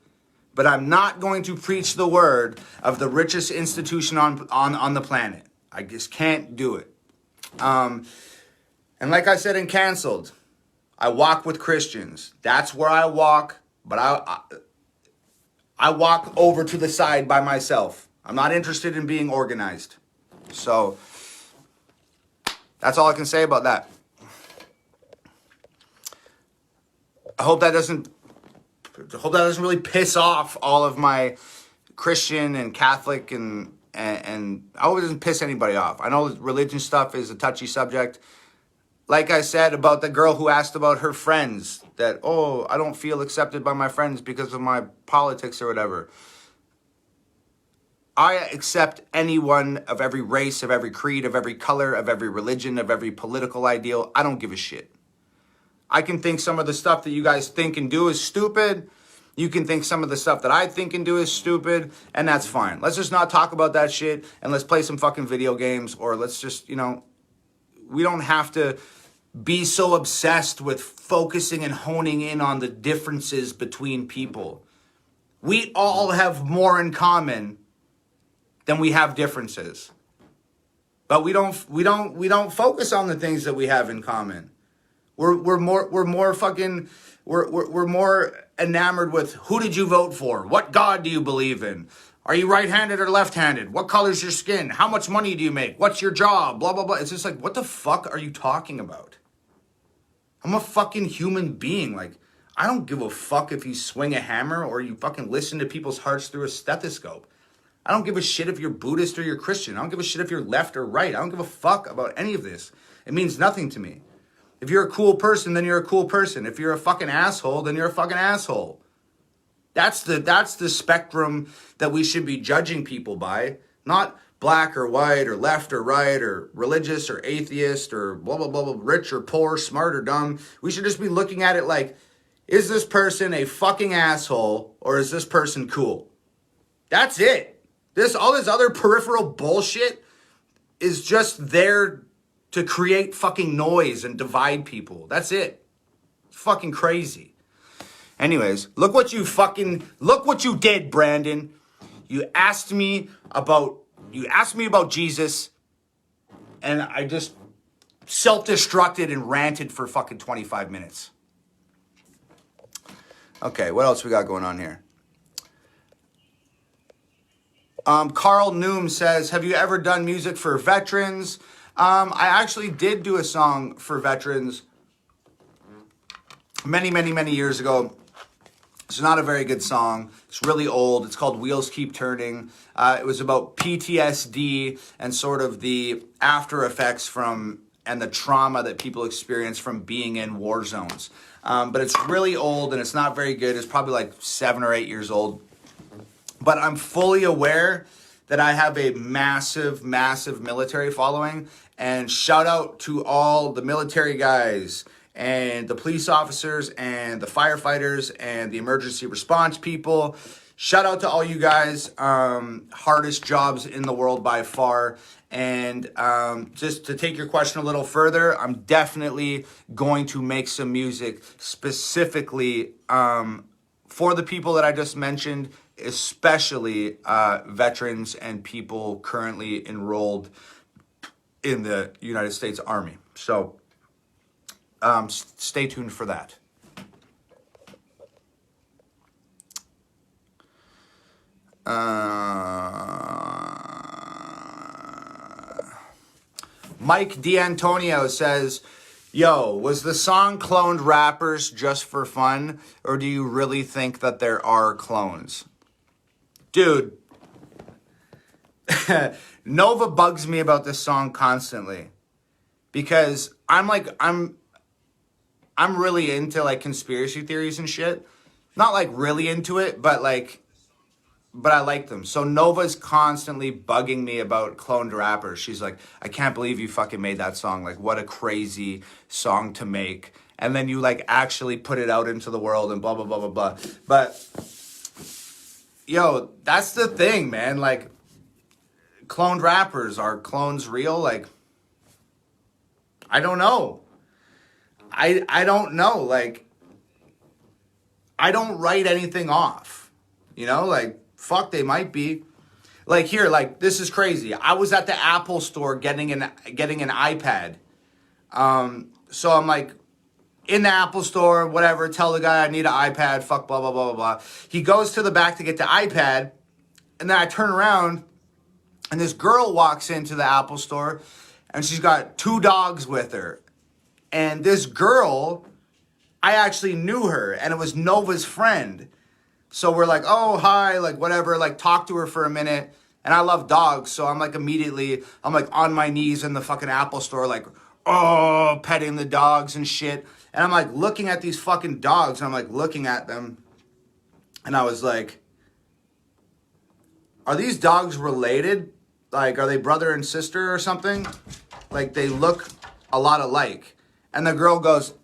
but I'm not going to preach the word of the richest institution on the planet. I just can't do it. And like I said in Canceled, I walk with Christians. That's where I walk, but I walk over to the side by myself. I'm not interested in being organized. So that's all I can say about that. I hope that doesn't really piss off all of my Christian and Catholic and I hope it doesn't piss anybody off. I know religion stuff is a touchy subject. Like I said about the girl who asked about her friends, that, I don't feel accepted by my friends because of my politics or whatever. I accept anyone of every race, of every creed, of every color, of every religion, of every political ideal. I don't give a shit. I can think some of the stuff that you guys think and do is stupid. You can think some of the stuff that I think and do is stupid, and that's fine. Let's just not talk about that shit, and let's play some fucking video games, or let's just, we don't have to be so obsessed with focusing and honing in on the differences between people. We all have more in common than we have differences. But we don't focus on the things that we have in common. We're more enamored with who did you vote for? What God do you believe in? Are you right-handed or left-handed? What color's your skin? How much money do you make? What's your job? Blah, blah, blah. It's just like, what the fuck are you talking about? I'm a fucking human being. Like, I don't give a fuck if you swing a hammer or you fucking listen to people's hearts through a stethoscope. I don't give a shit if you're Buddhist or you're Christian. I don't give a shit if you're left or right. I don't give a fuck about any of this. It means nothing to me. If you're a cool person, then you're a cool person. If you're a fucking asshole, then you're a fucking asshole. That's the spectrum that we should be judging people by. Not black or white or left or right or religious or atheist or blah, blah, blah, blah, rich or poor, smart or dumb. We should just be looking at it like, is this person a fucking asshole or is this person cool? That's it. All this other peripheral bullshit is just there to create fucking noise and divide people. That's it. It's fucking crazy. Anyways, look what you did, Brandon. You asked me about Jesus, and I just self-destructed and ranted for fucking 25 minutes. Okay, what else we got going on here? Carl Noom says, have you ever done music for veterans? I actually did do a song for veterans many, many, many years ago. It's not a very good song. It's really old. It's called Wheels Keep Turning. It was about PTSD and sort of the after effects and the trauma that people experience from being in war zones. But it's really old and it's not very good. It's probably like 7 or 8 years old. But I'm fully aware that I have a massive, massive military following. And shout out to all the military guys and the police officers and the firefighters and the emergency response people. Shout out to all you guys. Hardest jobs in the world by far. And just to take your question a little further, I'm definitely going to make some music specifically for the people that I just mentioned, especially veterans and people currently enrolled in the United States Army. So stay tuned for that. Mike D'Antonio says, yo, was the song cloned rappers just for fun, or do you really think that there are clones? Dude, Nova bugs me about this song constantly because I'm really into like conspiracy theories and shit. Not like really into it, but I like them. So Nova's constantly bugging me about cloned rappers. She's like, I can't believe you fucking made that song. Like, what a crazy song to make. And then you like actually put it out into the world and blah, blah, blah, blah, blah. But, yo, that's the thing, man. Like, cloned rappers, are clones real? Like, I don't know. I don't know. Like, I don't write anything off. You know, like, fuck, they might be. Like here, like this is crazy. I was at the Apple store getting an iPad. So I'm like in the Apple store, whatever, tell the guy I need an iPad, fuck blah blah blah blah blah. He goes to the back to get the iPad, and then I turn around and this girl walks into the Apple store and she's got 2 dogs with her. And this girl, I actually knew her, and it was Nova's friend. So we're like, oh, hi, like, whatever, like, talk to her for a minute. And I love dogs, so I'm, like, immediately, I'm, like, on my knees in the fucking Apple store, like, oh, petting the dogs and shit. And I'm, like, looking at these fucking dogs, and I'm, like, looking at them. And I was like, are these dogs related? Like, are they brother and sister or something? Like, they look a lot alike. And the girl goes,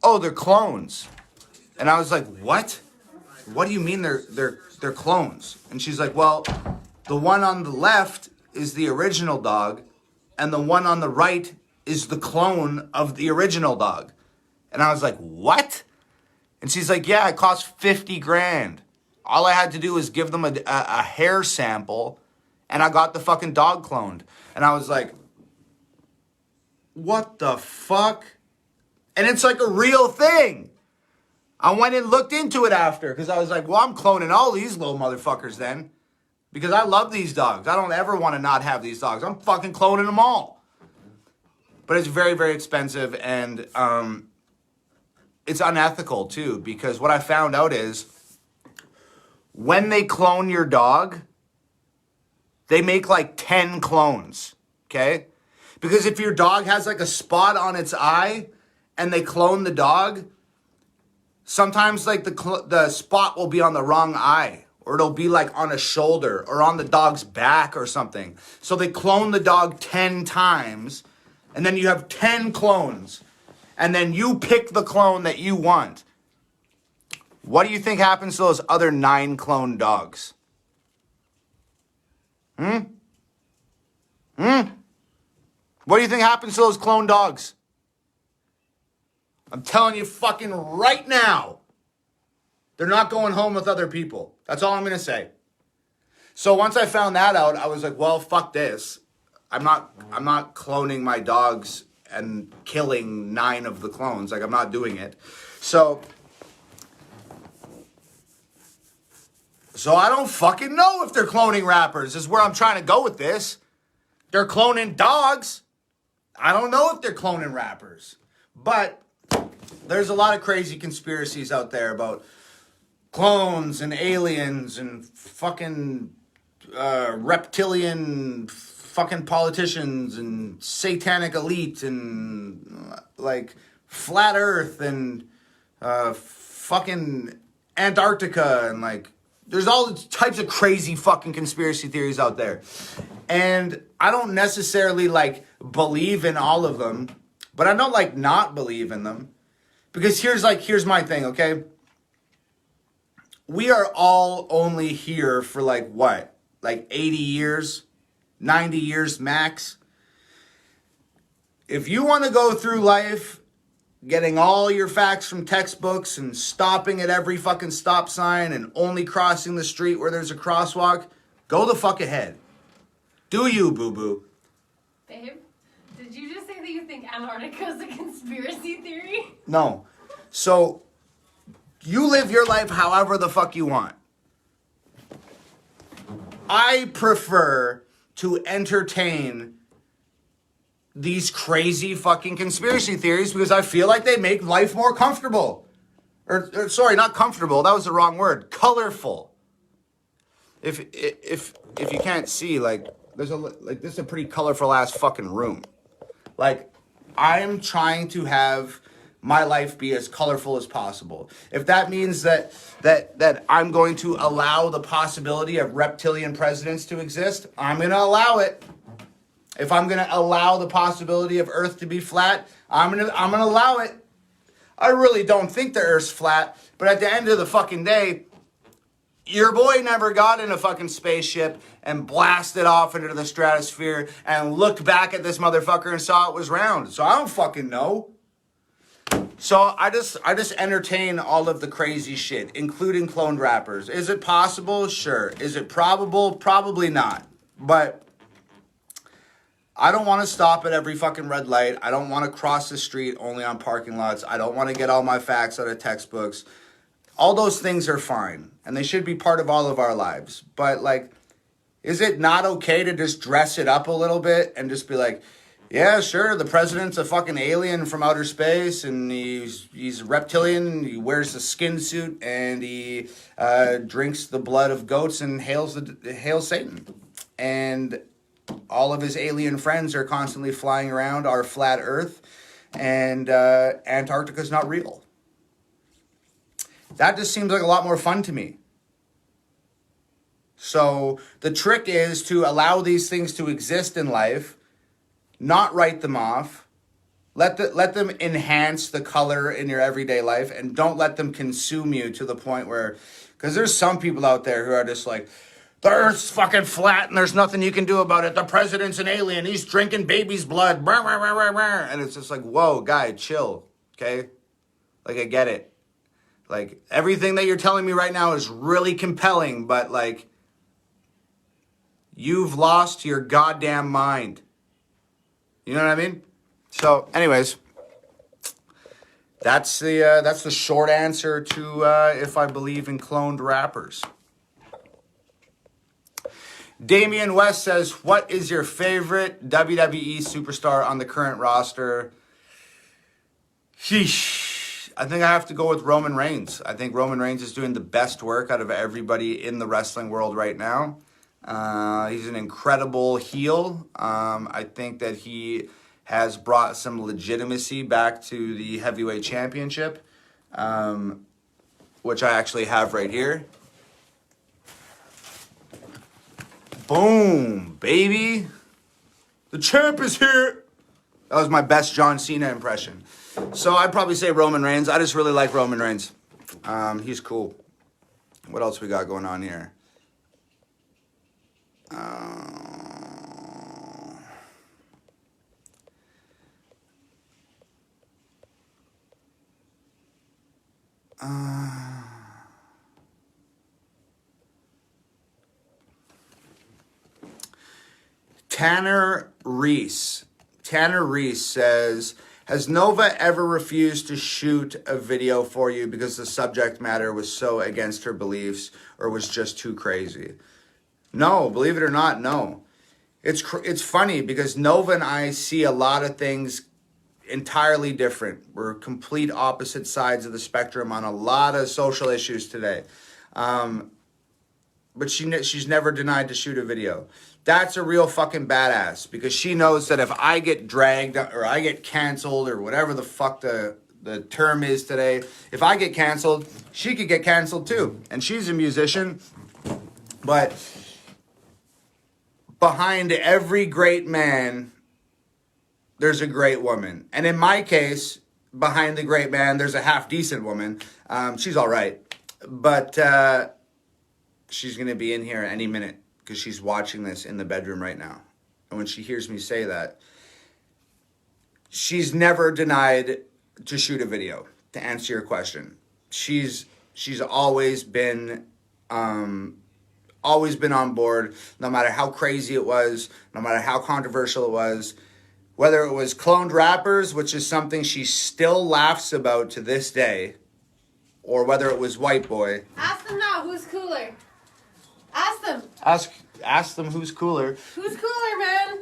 oh, they're clones. And I was like, what? What do you mean they're clones? And she's like, well, the one on the left is the original dog, and the one on the right is the clone of the original dog. And I was like, what? And she's like, yeah, it cost 50 grand. All I had to do was give them a hair sample, and I got the fucking dog cloned. And I was like, what the fuck? And it's like a real thing. I went and looked into it after because I was like, well, I'm cloning all these little motherfuckers then because I love these dogs. I don't ever want to not have these dogs. I'm fucking cloning them all. But it's very, very expensive, and it's unethical too, because what I found out is when they clone your dog, they make like 10 clones, okay? Because if your dog has like a spot on its eye and they clone the dog, sometimes like the spot will be on the wrong eye, or it'll be like on a shoulder or on the dog's back or something. So they clone the dog 10 times, and then you have 10 clones, and then you pick the clone that you want. What do you think happens to those other 9 cloned dogs? What do you think happens to those cloned dogs? I'm telling you fucking right now, they're not going home with other people. That's all I'm going to say. So once I found that out, I was like, well, fuck this. I'm not cloning my dogs and killing 9 of the clones. Like, I'm not doing it. So I don't fucking know if they're cloning rappers, is where I'm trying to go with this. They're cloning dogs. I don't know if they're cloning rappers. But there's a lot of crazy conspiracies out there about clones and aliens and fucking reptilian fucking politicians and satanic elite and like flat earth and fucking Antarctica, and like there's all types of crazy fucking conspiracy theories out there. And I don't necessarily like believe in all of them, But I don't like not believe in them. Because here's my thing, okay? We are all only here for like what? Like 80 years? 90 years max? If you want to go through life getting all your facts from textbooks and stopping at every fucking stop sign and only crossing the street where there's a crosswalk, go the fuck ahead. Do you, boo-boo? Babe, did you just say that you think Antarctica is a conspiracy theory? No. So, you live your life however the fuck you want. I prefer to entertain these crazy fucking conspiracy theories because I feel like they make life more comfortable. Or sorry, not comfortable. That was the wrong word. Colorful. If you can't see, like this is a pretty colorful ass fucking room. Like I'm trying to have my life be as colorful as possible. If that means that I'm going to allow the possibility of reptilian presidents to exist, I'm going to allow it. If I'm going to allow the possibility of Earth to be flat, I'm going to allow it. I really don't think the Earth's flat, but at the end of the fucking day, your boy never got in a fucking spaceship and blasted off into the stratosphere and looked back at this motherfucker and saw it was round. So I don't fucking know. So I just entertain all of the crazy shit, including cloned rappers. Is it possible? Sure. Is it probable? Probably not. But I don't want to stop at every fucking red light. I don't want to cross the street only on parking lots. I don't want to get all my facts out of textbooks. All those things are fine, and they should be part of all of our lives. But, like, is it not okay to just dress it up a little bit and just be like, yeah, sure, the president's a fucking alien from outer space, and he's reptilian, he wears a skin suit, and he drinks the blood of goats and hails Satan. And all of his alien friends are constantly flying around our flat Earth, and Antarctica's not real. That just seems like a lot more fun to me. So the trick is to allow these things to exist in life, not write them off, let them enhance the color in your everyday life, and don't let them consume you to the point where, because there's some people out there who are just like, the Earth's fucking flat and there's nothing you can do about it. The president's an alien. He's drinking baby's blood. And it's just like, whoa, guy, chill, okay? Like, I get it. Like, everything that you're telling me right now is really compelling, but, like, you've lost your goddamn mind. You know what I mean? So, anyways, that's the short answer to if I believe in cloned rappers. Damian West says, what is your favorite WWE superstar on the current roster? Sheesh. I think I have to go with Roman Reigns. I think Roman Reigns is doing the best work out of everybody in the wrestling world right now. He's an incredible heel. I think that he has brought some legitimacy back to the heavyweight championship, which I actually have right here. Boom, baby. The champ is here. That was my best John Cena impression. So I'd probably say Roman Reigns. I just really like Roman Reigns. He's cool. What else we got going on here? Tanner Reese. Tanner Reese says, has Nova ever refused to shoot a video for you because the subject matter was so against her beliefs or was just too crazy? No, believe it or not, no. It's funny because Nova and I see a lot of things entirely different. We're complete opposite sides of the spectrum on a lot of social issues today. But she's never denied to shoot a video. That's a real fucking badass because she knows that if I get dragged or I get canceled or whatever the fuck the term is today, if I get canceled, she could get canceled too. And she's a musician. But behind every great man there's a great woman. And in my case, behind the great man, there's a half decent woman. She's all right. But she's going to be in here any minute because she's watching this in the bedroom right now. And when she hears me say that, she's never denied to shoot a video, to answer your question. She's always been on board, no matter how crazy it was, no matter how controversial it was. Whether it was cloned rappers, which is something she still laughs about to this day, or whether it was White Boy. Ask them now, who's cooler? Ask them. Ask them who's cooler. Who's cooler, man?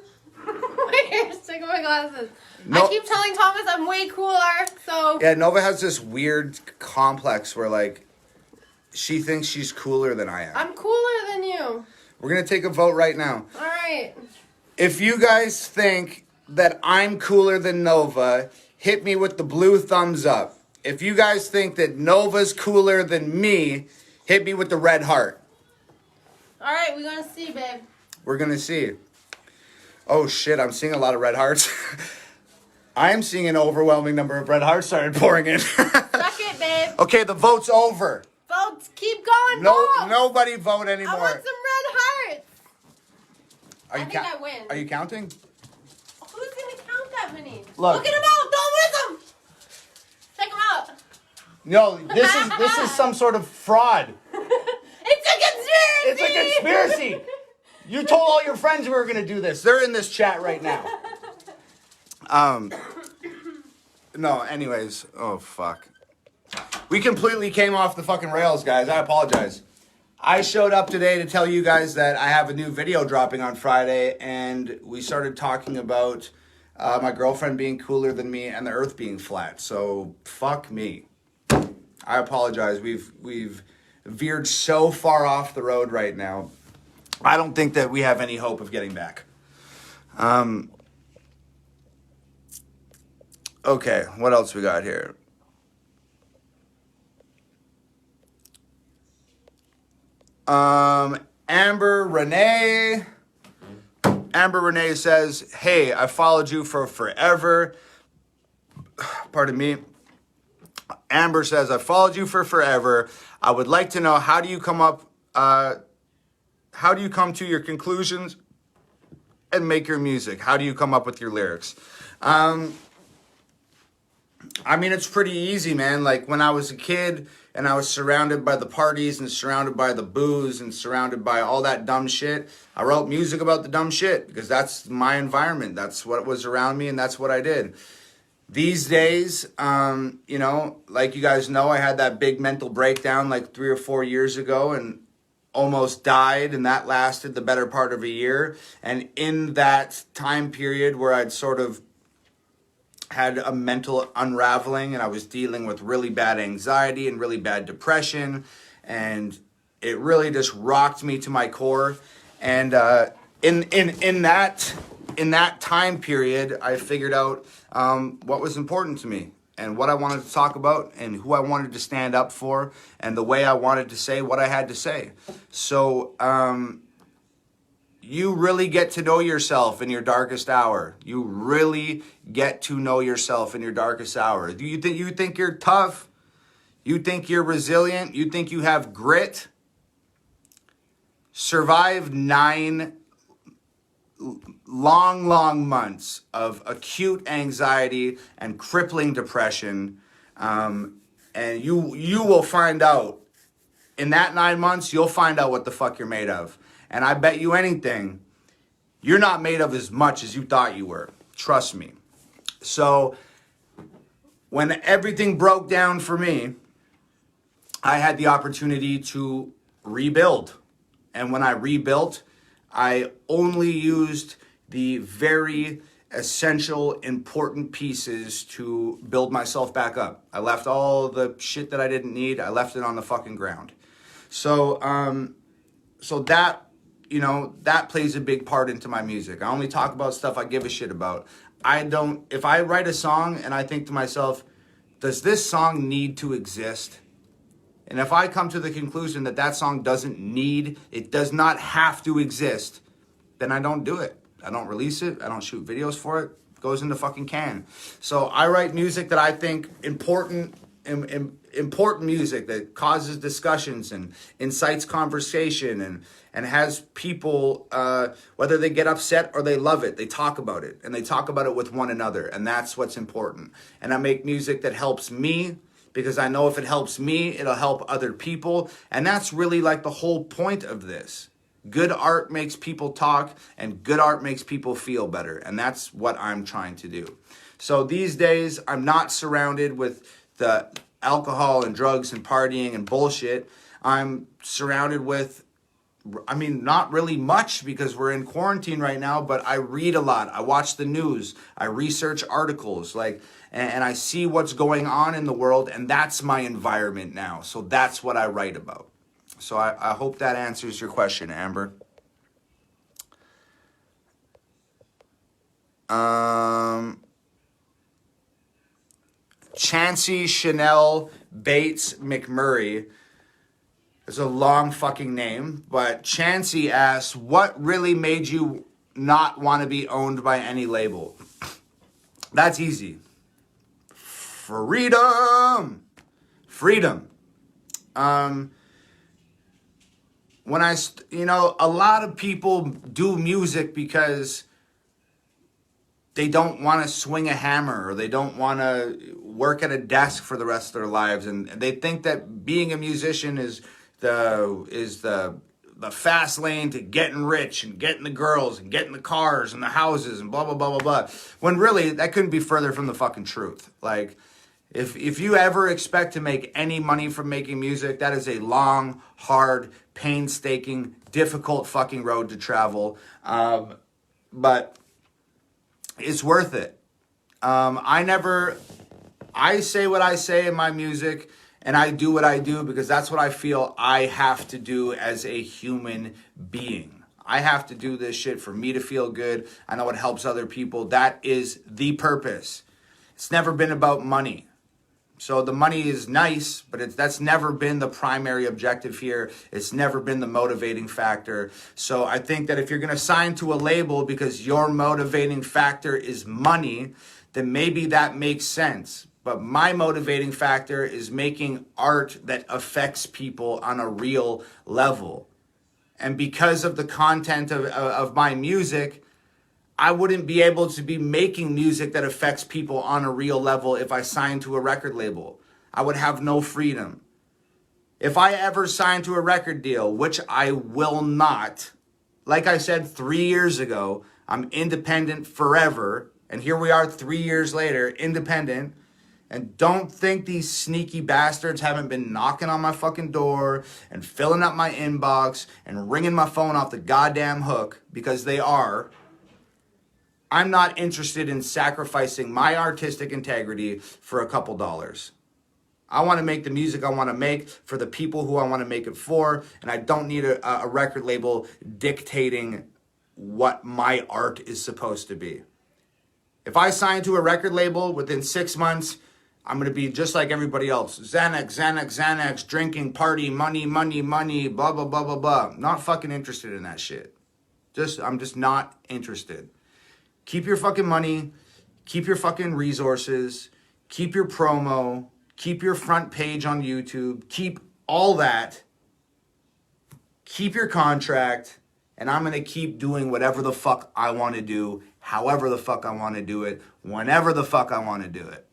Wait, take off my glasses. No. I keep telling Thomas I'm way cooler, so... Yeah, Nova has this weird complex where, like, she thinks she's cooler than I am. I'm cooler than you. We're going to take a vote right now. All right. If you guys think that I'm cooler than Nova, hit me with the blue thumbs up. If you guys think that Nova's cooler than me, hit me with the red heart. All right, we're going to see, babe. We're going to see. Oh, shit, I'm seeing a lot of red hearts. I'm seeing an overwhelming number of red hearts started pouring in. Suck it, babe. Okay, the vote's over. Vote. Keep going, vote. Nobody vote anymore. I want some red hearts. Are you I think I win. Are you counting? Who's going to count that many? Look at them out. Don't miss them. Take them out. No, this is some sort of fraud. It's a conspiracy. It's a conspiracy. You told all your friends we were going to do this. They're in this chat right now. No, anyways. Oh, fuck. We completely came off the fucking rails, guys. I apologize. I showed up today to tell you guys that I have a new video dropping on Friday, and we started talking about my girlfriend being cooler than me and the earth being flat. So, fuck me. I apologize. We've veered so far off the road right now. I don't think that we have any hope of getting back. Okay, what else we got here? Amber Renee says, hey, I followed you for forever. Pardon me. Amber says, I followed you for forever. I would like to know, how do you come to your conclusions and make your music? How do you come up with your lyrics? I mean, it's pretty easy, man. Like, when I was a kid and I was surrounded by the parties and surrounded by the booze and surrounded by all that dumb shit, I wrote music about the dumb shit because that's my environment. That's what was around me and that's what I did. These days, you know, like you guys know, I had that big mental breakdown like 3 or 4 years ago and almost died, and that lasted the better part of a year. And in that time period where I'd sort of had a mental unraveling and I was dealing with really bad anxiety and really bad depression, and it really just rocked me to my core. And in that time period, I figured out what was important to me and what I wanted to talk about and who I wanted to stand up for and the way I wanted to say what I had to say. So you really get to know yourself in your darkest hour. You really get to know yourself in your darkest hour. Do you think you're tough? You think you're resilient? You think you have grit? Survive 9 long months of acute anxiety and crippling depression, and you will find out in that 9 months. You'll find out what the fuck you're made of. And I bet you anything, you're not made of as much as you thought you were. Trust me. So when everything broke down for me, I had the opportunity to rebuild. And when I rebuilt, I only used the very essential, important pieces to build myself back up. I left all the shit that I didn't need. I left it on the fucking ground. So that, you know, that plays a big part into my music. I only talk about stuff I give a shit about. If I write a song and I think to myself, does this song need to exist? And if I come to the conclusion that that song it does not have to exist, then I don't do it. I don't release it. I don't shoot videos for it. goes in the fucking can. So I write music that I think important music that causes discussions and incites conversation and has people, whether they get upset or they love it, they talk about it, and they talk about it with one another, and that's what's important. And I make music that helps me, because I know if it helps me, it'll help other people, and that's really like the whole point of this. Good art makes people talk, and good art makes people feel better, and that's what I'm trying to do. So these days, I'm not surrounded with the alcohol and drugs and partying and bullshit. I'm surrounded with, I mean, not really much because we're in quarantine right now, but I read a lot. I watch the news. I research articles, and I see what's going on in the world, and that's my environment now. So that's what I write about. So I hope that answers your question, Amber. Chancey Chanel Bates McMurray. It's a long fucking name, but Chancey asks, what really made you not want to be owned by any label? That's easy. Freedom. Freedom. When a lot of people do music because they don't want to swing a hammer, or they don't want to work at a desk for the rest of their lives, and they think that being a musician is the fast lane to getting rich and getting the girls and getting the cars and the houses and blah blah blah blah blah. When really that couldn't be further from the fucking truth. Like, if you ever expect to make any money from making music, that is a long, hard, painstaking, difficult fucking road to travel. But it's worth it. I say what I say in my music, and I do what I do because that's what I feel I have to do as a human being. I have to do this shit for me to feel good. I know it helps other people. That is the purpose. It's never been about money. So the money is nice, but that's never been the primary objective here. It's never been the motivating factor. So I think that if you're going to sign to a label because your motivating factor is money, then maybe that makes sense. But my motivating factor is making art that affects people on a real level. And because of the content of my music, I wouldn't be able to be making music that affects people on a real level if I signed to a record label. I would have no freedom. If I ever sign to a record deal, which I will not, like I said 3 years ago, I'm independent forever. And here we are 3 years later, independent. And don't think these sneaky bastards haven't been knocking on my fucking door and filling up my inbox and ringing my phone off the goddamn hook, because they are. I'm not interested in sacrificing my artistic integrity for a couple dollars. I want to make the music I want to make for the people who I want to make it for, and I don't need a record label dictating what my art is supposed to be. If I sign to a record label, within 6 months, I'm going to be just like everybody else. Xanax, Xanax, Xanax, drinking, party, money, money, money, blah, blah, blah, blah, blah. Not fucking interested in that shit. I'm just not interested. Keep your fucking money, keep your fucking resources, keep your promo, keep your front page on YouTube, keep all that, keep your contract, and I'm going to keep doing whatever the fuck I want to do, however the fuck I want to do it, whenever the fuck I want to do it.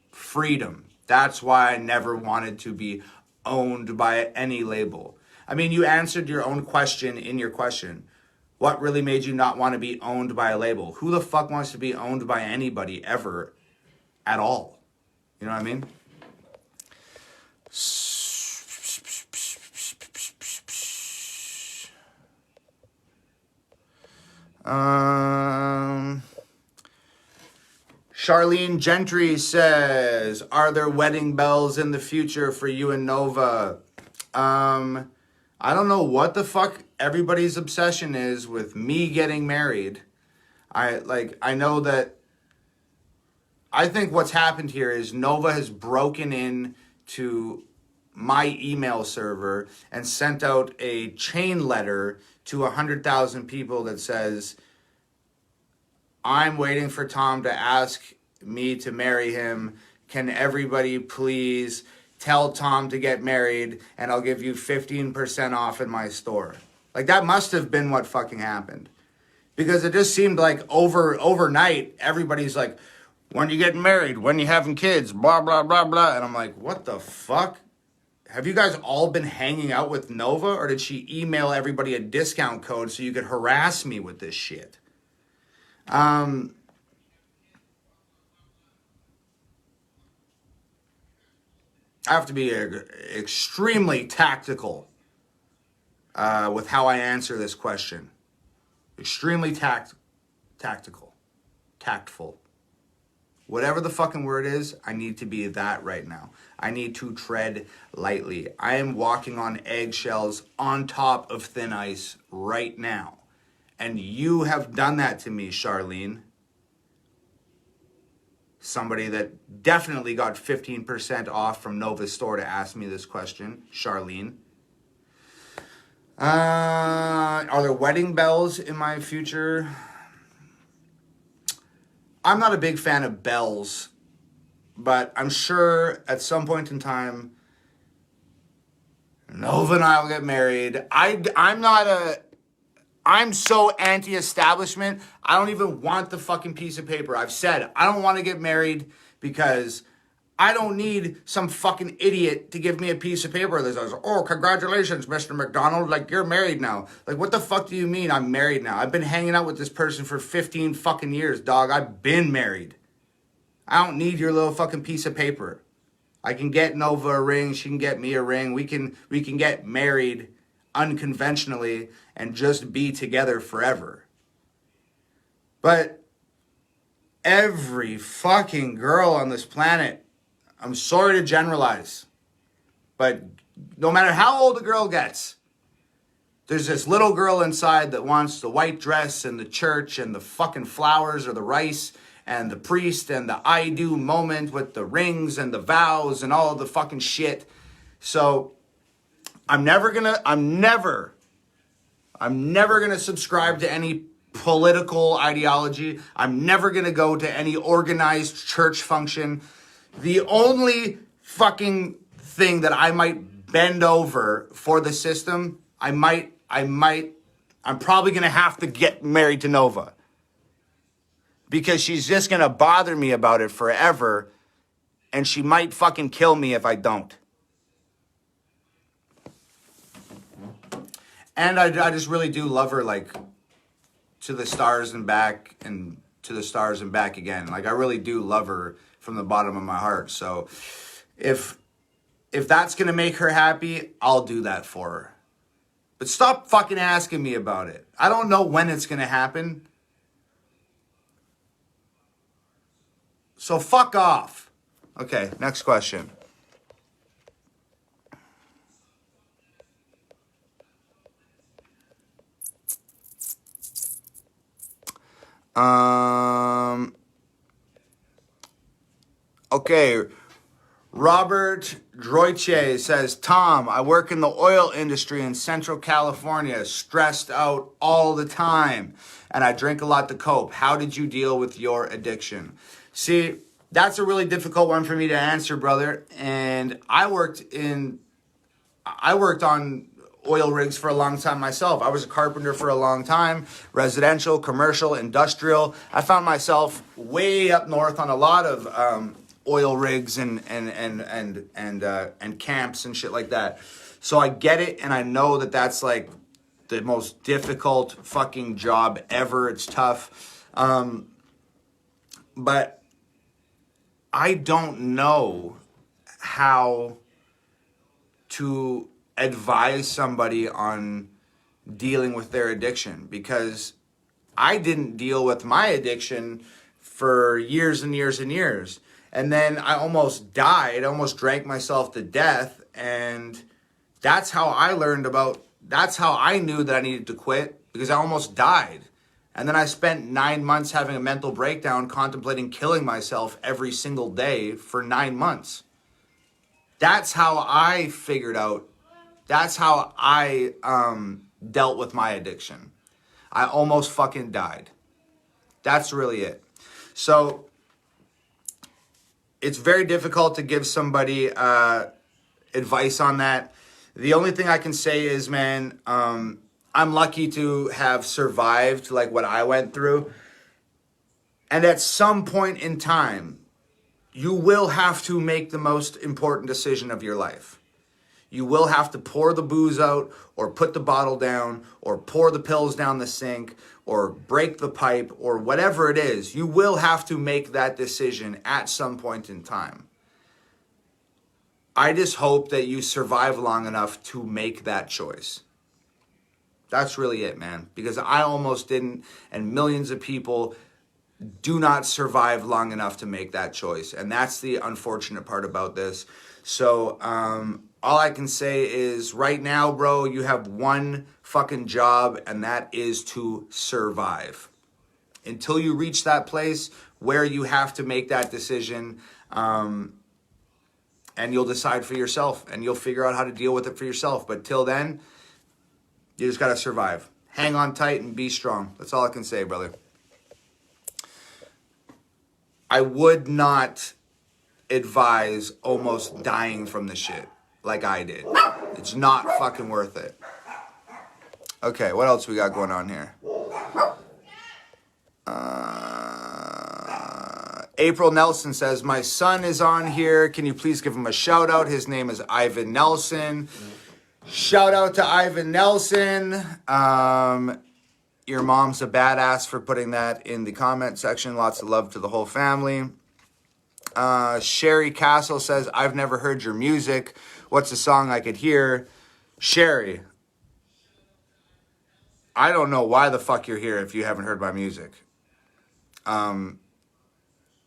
Freedom. That's why I never wanted to be owned by any label. I mean, you answered your own question in your question. What really made you not want to be owned by a label? Who the fuck wants to be owned by anybody ever at all? You know what I mean? Charlene Gentry says, are there wedding bells in the future for you and Nova? I don't know what the fuck everybody's obsession is with me getting married. I know that, I think what's happened here is Nova has broken in to my email server and sent out a chain letter to 100,000 people that says, I'm waiting for Tom to ask me to marry him. Can everybody please tell Tom to get married and I'll give you 15% off in my store? Like, that must have been what fucking happened. Because it just seemed like overnight, everybody's like, when you getting married? When you having kids? Blah, blah, blah, blah. And I'm like, what the fuck? Have you guys all been hanging out with Nova? Or did she email everybody a discount code so you could harass me with this shit? I have to be extremely tactical with how I answer this question. Extremely tactical. Tactful. Whatever the fucking word is, I need to be that right now. I need to tread lightly. I am walking on eggshells on top of thin ice right now. And you have done that to me, Charlene. Somebody that definitely got 15% off from Nova's store to ask me this question, Charlene. Are there wedding bells in my future? I'm not a big fan of bells, but I'm sure at some point in time, Nova and I will get married. I'm so anti-establishment, I don't even want the fucking piece of paper. I've said, I don't want to get married because I don't need some fucking idiot to give me a piece of paper that says, oh, congratulations, Mr. MacDonald, like, you're married now. Like, what the fuck do you mean I'm married now? I've been hanging out with this person for 15 fucking years, dog. I've been married. I don't need your little fucking piece of paper. I can get Nova a ring. She can get me a ring. We can get married unconventionally and just be together forever. But every fucking girl on this planet, I'm sorry to generalize, but no matter how old a girl gets, there's this little girl inside that wants the white dress and the church and the fucking flowers or the rice and the priest and the I do moment with the rings and the vows and all the fucking shit. So I'm never gonna subscribe to any political ideology. I'm never gonna go to any organized church function. The only fucking thing that I might bend over for the system, I'm probably gonna have to get married to Nova. Because she's just gonna bother me about it forever, and she might fucking kill me if I don't. And I just really do love her, like, to the stars and back and to the stars and back again. Like, I really do love her from the bottom of my heart. So if that's going to make her happy, I'll do that for her. But stop fucking asking me about it. I don't know when it's going to happen. So fuck off. Okay, next question. Okay, Robert Droiche says, Tom, I work in the oil industry in Central California, stressed out all the time, and I drink a lot to cope. How did you deal with your addiction? See, that's a really difficult one for me to answer, brother. And I worked on oil rigs for a long time myself. I was a carpenter for a long time, residential, commercial, industrial. I found myself way up north on a lot of oil rigs and camps and shit like that. So I get it, and I know that that's like the most difficult fucking job ever. It's tough. But I don't know how to advise somebody on dealing with their addiction, because I didn't deal with my addiction for years and years and years. And then I almost died, almost drank myself to death. And that's how I knew that I needed to quit, because I almost died. And then I spent 9 months having a mental breakdown, contemplating killing myself every single day for 9 months. That's how I figured out. That's how I dealt with my addiction. I almost fucking died. That's really it. So it's very difficult to give somebody advice on that. The only thing I can say is, man, I'm lucky to have survived like what I went through. And at some point in time, you will have to make the most important decision of your life. You will have to pour the booze out or put the bottle down or pour the pills down the sink or break the pipe or whatever it is. You will have to make that decision at some point in time. I just hope that you survive long enough to make that choice. That's really it, man. Because I almost didn't, and millions of people do not survive long enough to make that choice. And that's the unfortunate part about this. So, all I can say is right now, bro, you have one fucking job, and that is to survive. Until you reach that place where you have to make that decision, and you'll decide for yourself, and you'll figure out how to deal with it for yourself. But till then, you just got to survive. Hang on tight and be strong. That's all I can say, brother. I would not advise almost dying from the shit like I did. It's not fucking worth it. Okay, what else we got going on here? April Nelson says, my son is on here. Can you please give him a shout out? His name is Ivan Nelson. Shout out to Ivan Nelson. Your mom's a badass for putting that in the comment section. Lots of love to the whole family. Sherry Castle says, I've never heard your music. What's a song I could hear? Sherry, I don't know why the fuck you're here if you haven't heard my music.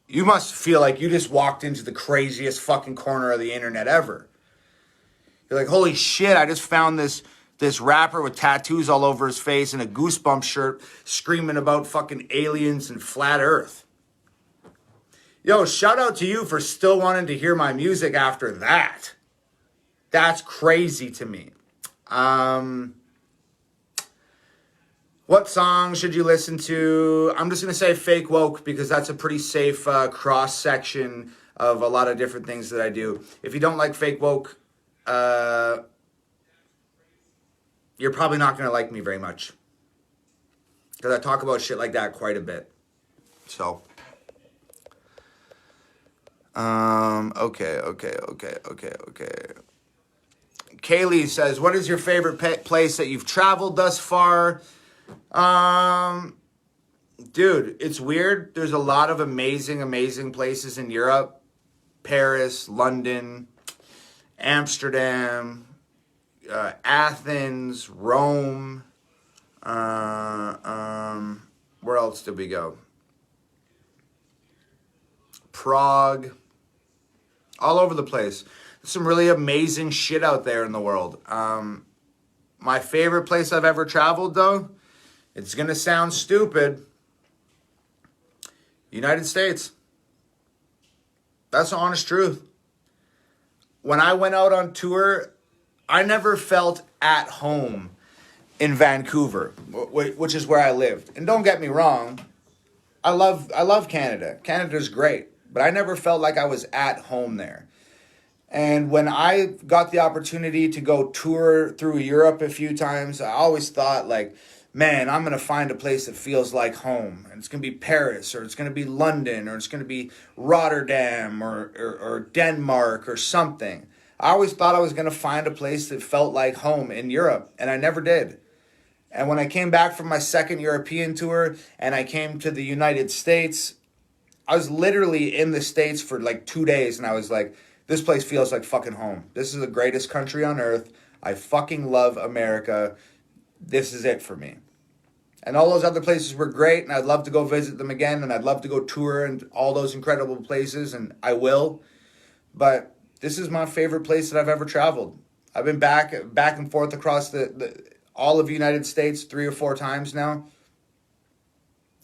You must feel like you just walked into the craziest fucking corner of the internet ever. You're like, holy shit, I just found this rapper with tattoos all over his face and a Goosebumps shirt screaming about fucking aliens and flat earth. Yo, shout out to you for still wanting to hear my music after that. That's crazy to me. What song should you listen to? I'm just going to say Fake Woke because that's a pretty safe cross-section of a lot of different things that I do. If you don't like Fake Woke, you're probably not going to like me very much. Because I talk about shit like that quite a bit. So, okay. Kaylee says, what is your favorite place that you've traveled thus far? Dude, it's weird. There's a lot of amazing places in Europe. Paris, London, Amsterdam, Athens, Rome. Where else did we go? Prague. All over the place. There's some really amazing shit out there in the world. My favorite place I've ever traveled, though, it's going to sound stupid. United States. That's the honest truth. When I went out on tour, I never felt at home in Vancouver, which is where I lived. And don't get me wrong, I love Canada. Canada's great, but I never felt like I was at home there. And when I got the opportunity to go tour through Europe a few times, I always thought like, man, I'm going to find a place that feels like home. And it's going to be Paris, or it's going to be London, or it's going to be Rotterdam, or Denmark, or something. I always thought I was going to find a place that felt like home in Europe, and I never did. And when I came back from my second European tour, and I came to the United States, I was literally in the States for like 2 days, and I was like, this place feels like fucking home. This is the greatest country on earth. I fucking love America. This is it for me. And all those other places were great, and I'd love to go visit them again, and I'd love to go tour in all those incredible places, and I will. But this is my favorite place that I've ever traveled. I've been back and forth across all of the United States 3 or 4 times now.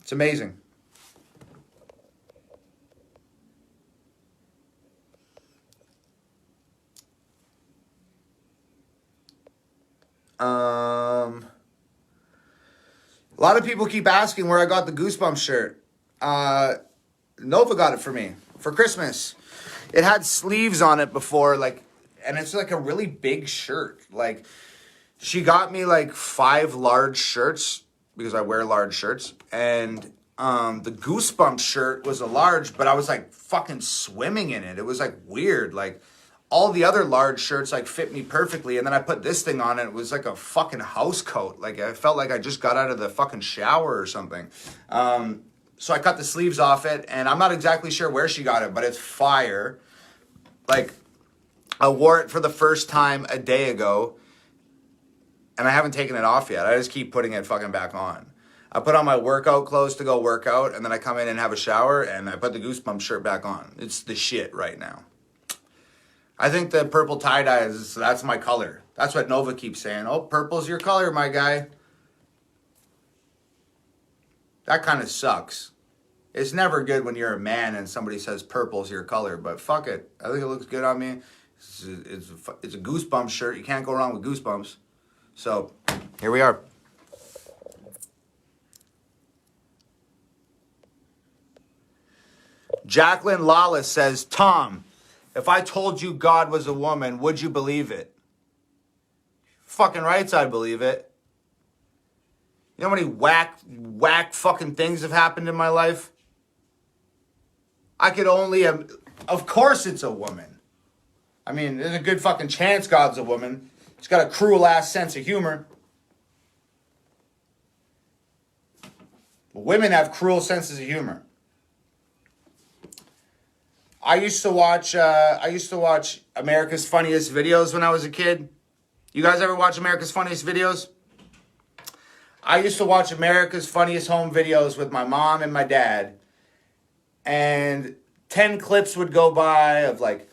It's amazing. A lot of people keep asking where I got the Goosebumps shirt. Nova got it for me for Christmas. It had sleeves on it before, like, and it's like a really big shirt. Like, she got me like 5 large shirts because I wear large shirts, and the Goosebumps shirt was a large, but I was like fucking swimming in it. It was like weird. Like, all the other large shirts like fit me perfectly, and then I put this thing on and it was like a fucking house coat. Like, I felt like I just got out of the fucking shower or something. So I cut the sleeves off it, and I'm not exactly sure where she got it, but it's fire. Like, I wore it for the first time a day ago, and I haven't taken it off yet. I just keep putting it fucking back on. I put on my workout clothes to go work out, and then I come in and have a shower, and I put the Goosebumps shirt back on. It's the shit right now. I think the purple tie-dye that's my color. That's what Nova keeps saying. Oh, purple's your color, my guy. That kind of sucks. It's never good when you're a man and somebody says purple's your color, but fuck it. I think it looks good on me. It's a Goosebumps shirt. You can't go wrong with Goosebumps. So, here we are. Jacqueline Lawless says, Tom, if I told you God was a woman, would you believe it? Fucking rights, I believe it. You know how many whack fucking things have happened in my life? I could only have... Of course it's a woman. I mean, there's a good fucking chance God's a woman. She's got a cruel-ass sense of humor. Women have cruel senses of humor. I used to watch America's Funniest Videos when I was a kid. You guys ever watch America's Funniest Videos? I used to watch America's Funniest Home Videos with my mom and my dad. And 10 clips would go by of like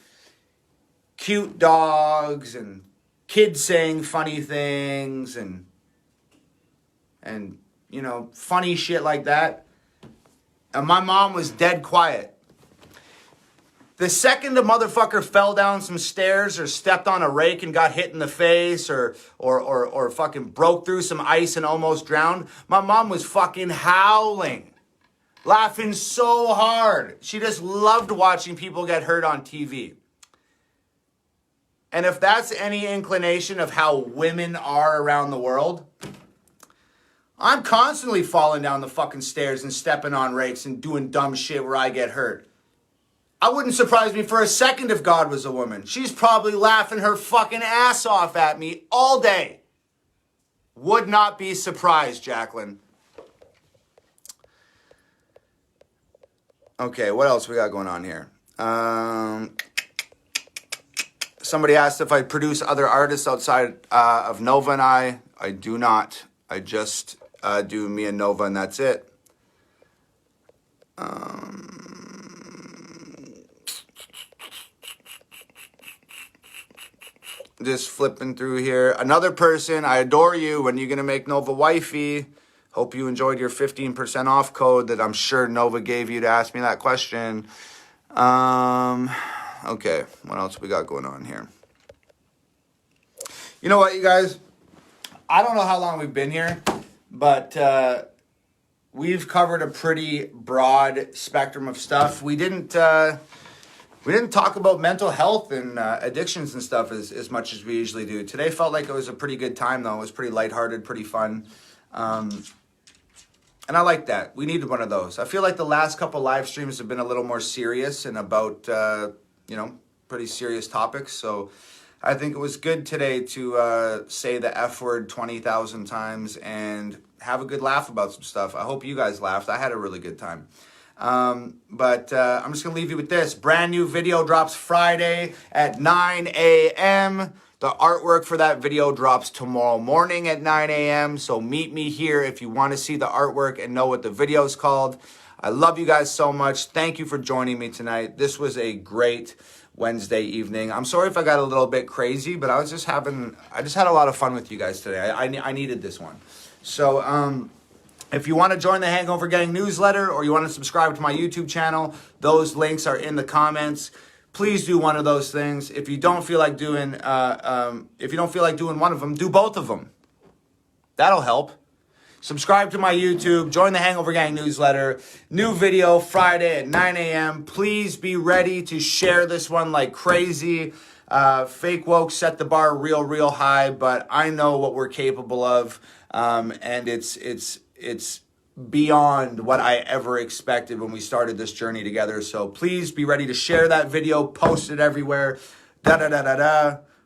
cute dogs and kids saying funny things and you know, funny shit like that. And my mom was dead quiet. The second a motherfucker fell down some stairs or stepped on a rake and got hit in the face or fucking broke through some ice and almost drowned, my mom was fucking howling, laughing so hard. She just loved watching people get hurt on TV. And if that's any inclination of how women are around the world, I'm constantly falling down the fucking stairs and stepping on rakes and doing dumb shit where I get hurt. I wouldn't surprise me for a second if God was a woman. She's probably laughing her fucking ass off at me all day. Would not be surprised, Jacqueline. Okay, what else we got going on here? Somebody asked if I produce other artists outside of Nova and I. I do not. I just do me and Nova, and that's it. Just flipping through here. Another person, I adore you. When are you going to make Nova wifey? Hope you enjoyed your 15% off code that I'm sure Nova gave you to ask me that question. Okay, what else we got going on here? You know what, you guys? I don't know how long we've been here, but we've covered a pretty broad spectrum of stuff. We didn't talk about mental health and addictions and stuff as much as we usually do. Today felt like it was a pretty good time, though. It was pretty lighthearted, pretty fun. And I like that. We needed one of those. I feel like the last couple live streams have been a little more serious and about, pretty serious topics. So I think it was good today to say the F word 20,000 times and have a good laugh about some stuff. I hope you guys laughed. I had a really good time. But I'm just going to leave you with this. Brand new video drops Friday at 9 a.m. The artwork for that video drops tomorrow morning at 9 a.m. So meet me here if you want to see the artwork and know what the video is called. I love you guys so much. Thank you for joining me tonight. This was a great Wednesday evening. I'm sorry if I got a little bit crazy, but I just had a lot of fun with you guys today. I needed this one. So, if you want to join the Hangover Gang newsletter or you want to subscribe to my YouTube channel, those links are in the comments. Please do one of those things. If you don't feel like doing, one of them, do both of them. That'll help. Subscribe to my YouTube. Join the Hangover Gang newsletter. New video Friday at 9 a.m. Please be ready to share this one like crazy. Fake woke set the bar real high, but I know what we're capable of, and it's beyond what I ever expected when we started this journey together. So please be ready to share that video, post it everywhere.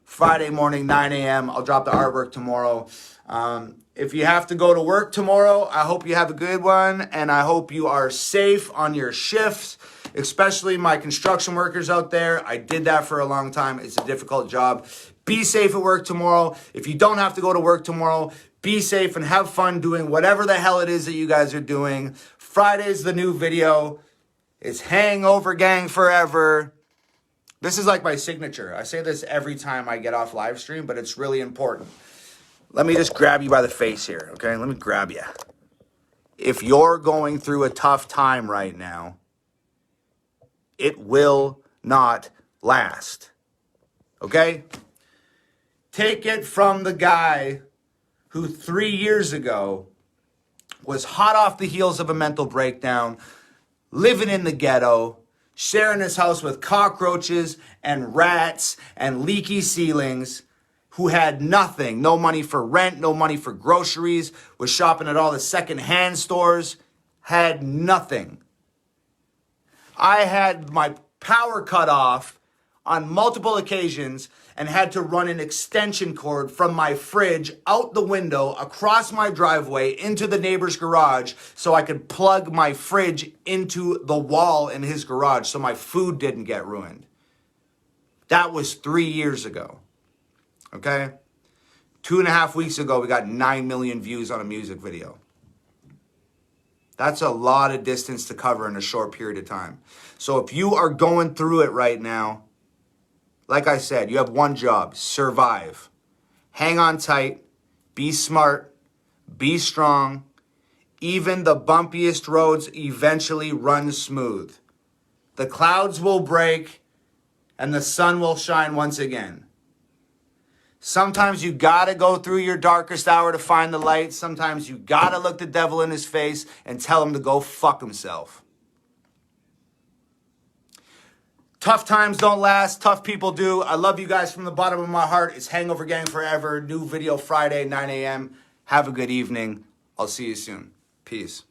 Friday morning, 9 a.m. I'll drop the artwork tomorrow. If you have to go to work tomorrow, I hope you have a good one, and I hope you are safe on your shifts, especially my construction workers out there. I did that for a long time. It's a difficult job. Be safe at work tomorrow. If you don't have to go to work tomorrow, be safe and have fun doing whatever the hell it is that you guys are doing. Friday's the new video. It's Hangover Gang forever. This is like my signature. I say this every time I get off live stream, but it's really important. Let me just grab you by the face here, okay? Let me grab you. If you're going through a tough time right now, it will not last, okay? Take it from the guy who 3 years ago was hot off the heels of a mental breakdown, living in the ghetto, sharing his house with cockroaches and rats and leaky ceilings, who had nothing, no money for rent, no money for groceries, was shopping at all the secondhand stores, had nothing. I had my power cut off on multiple occasions and had to run an extension cord from my fridge out the window, across my driveway, into the neighbor's garage so I could plug my fridge into the wall in his garage so my food didn't get ruined. That was 3 years ago, okay? 2.5 weeks ago, we got 9 million views on a music video. That's a lot of distance to cover in a short period of time. So if you are going through it right now, like I said, you have one job: survive. Hang on tight, be smart, be strong. Even the bumpiest roads eventually run smooth. The clouds will break and the sun will shine once again. Sometimes you gotta go through your darkest hour to find the light. Sometimes you gotta look the devil in his face and tell him to go fuck himself. Tough times don't last. Tough people do. I love you guys from the bottom of my heart. It's Hangover Gang forever. New video Friday, 9 a.m. Have a good evening. I'll see you soon. Peace.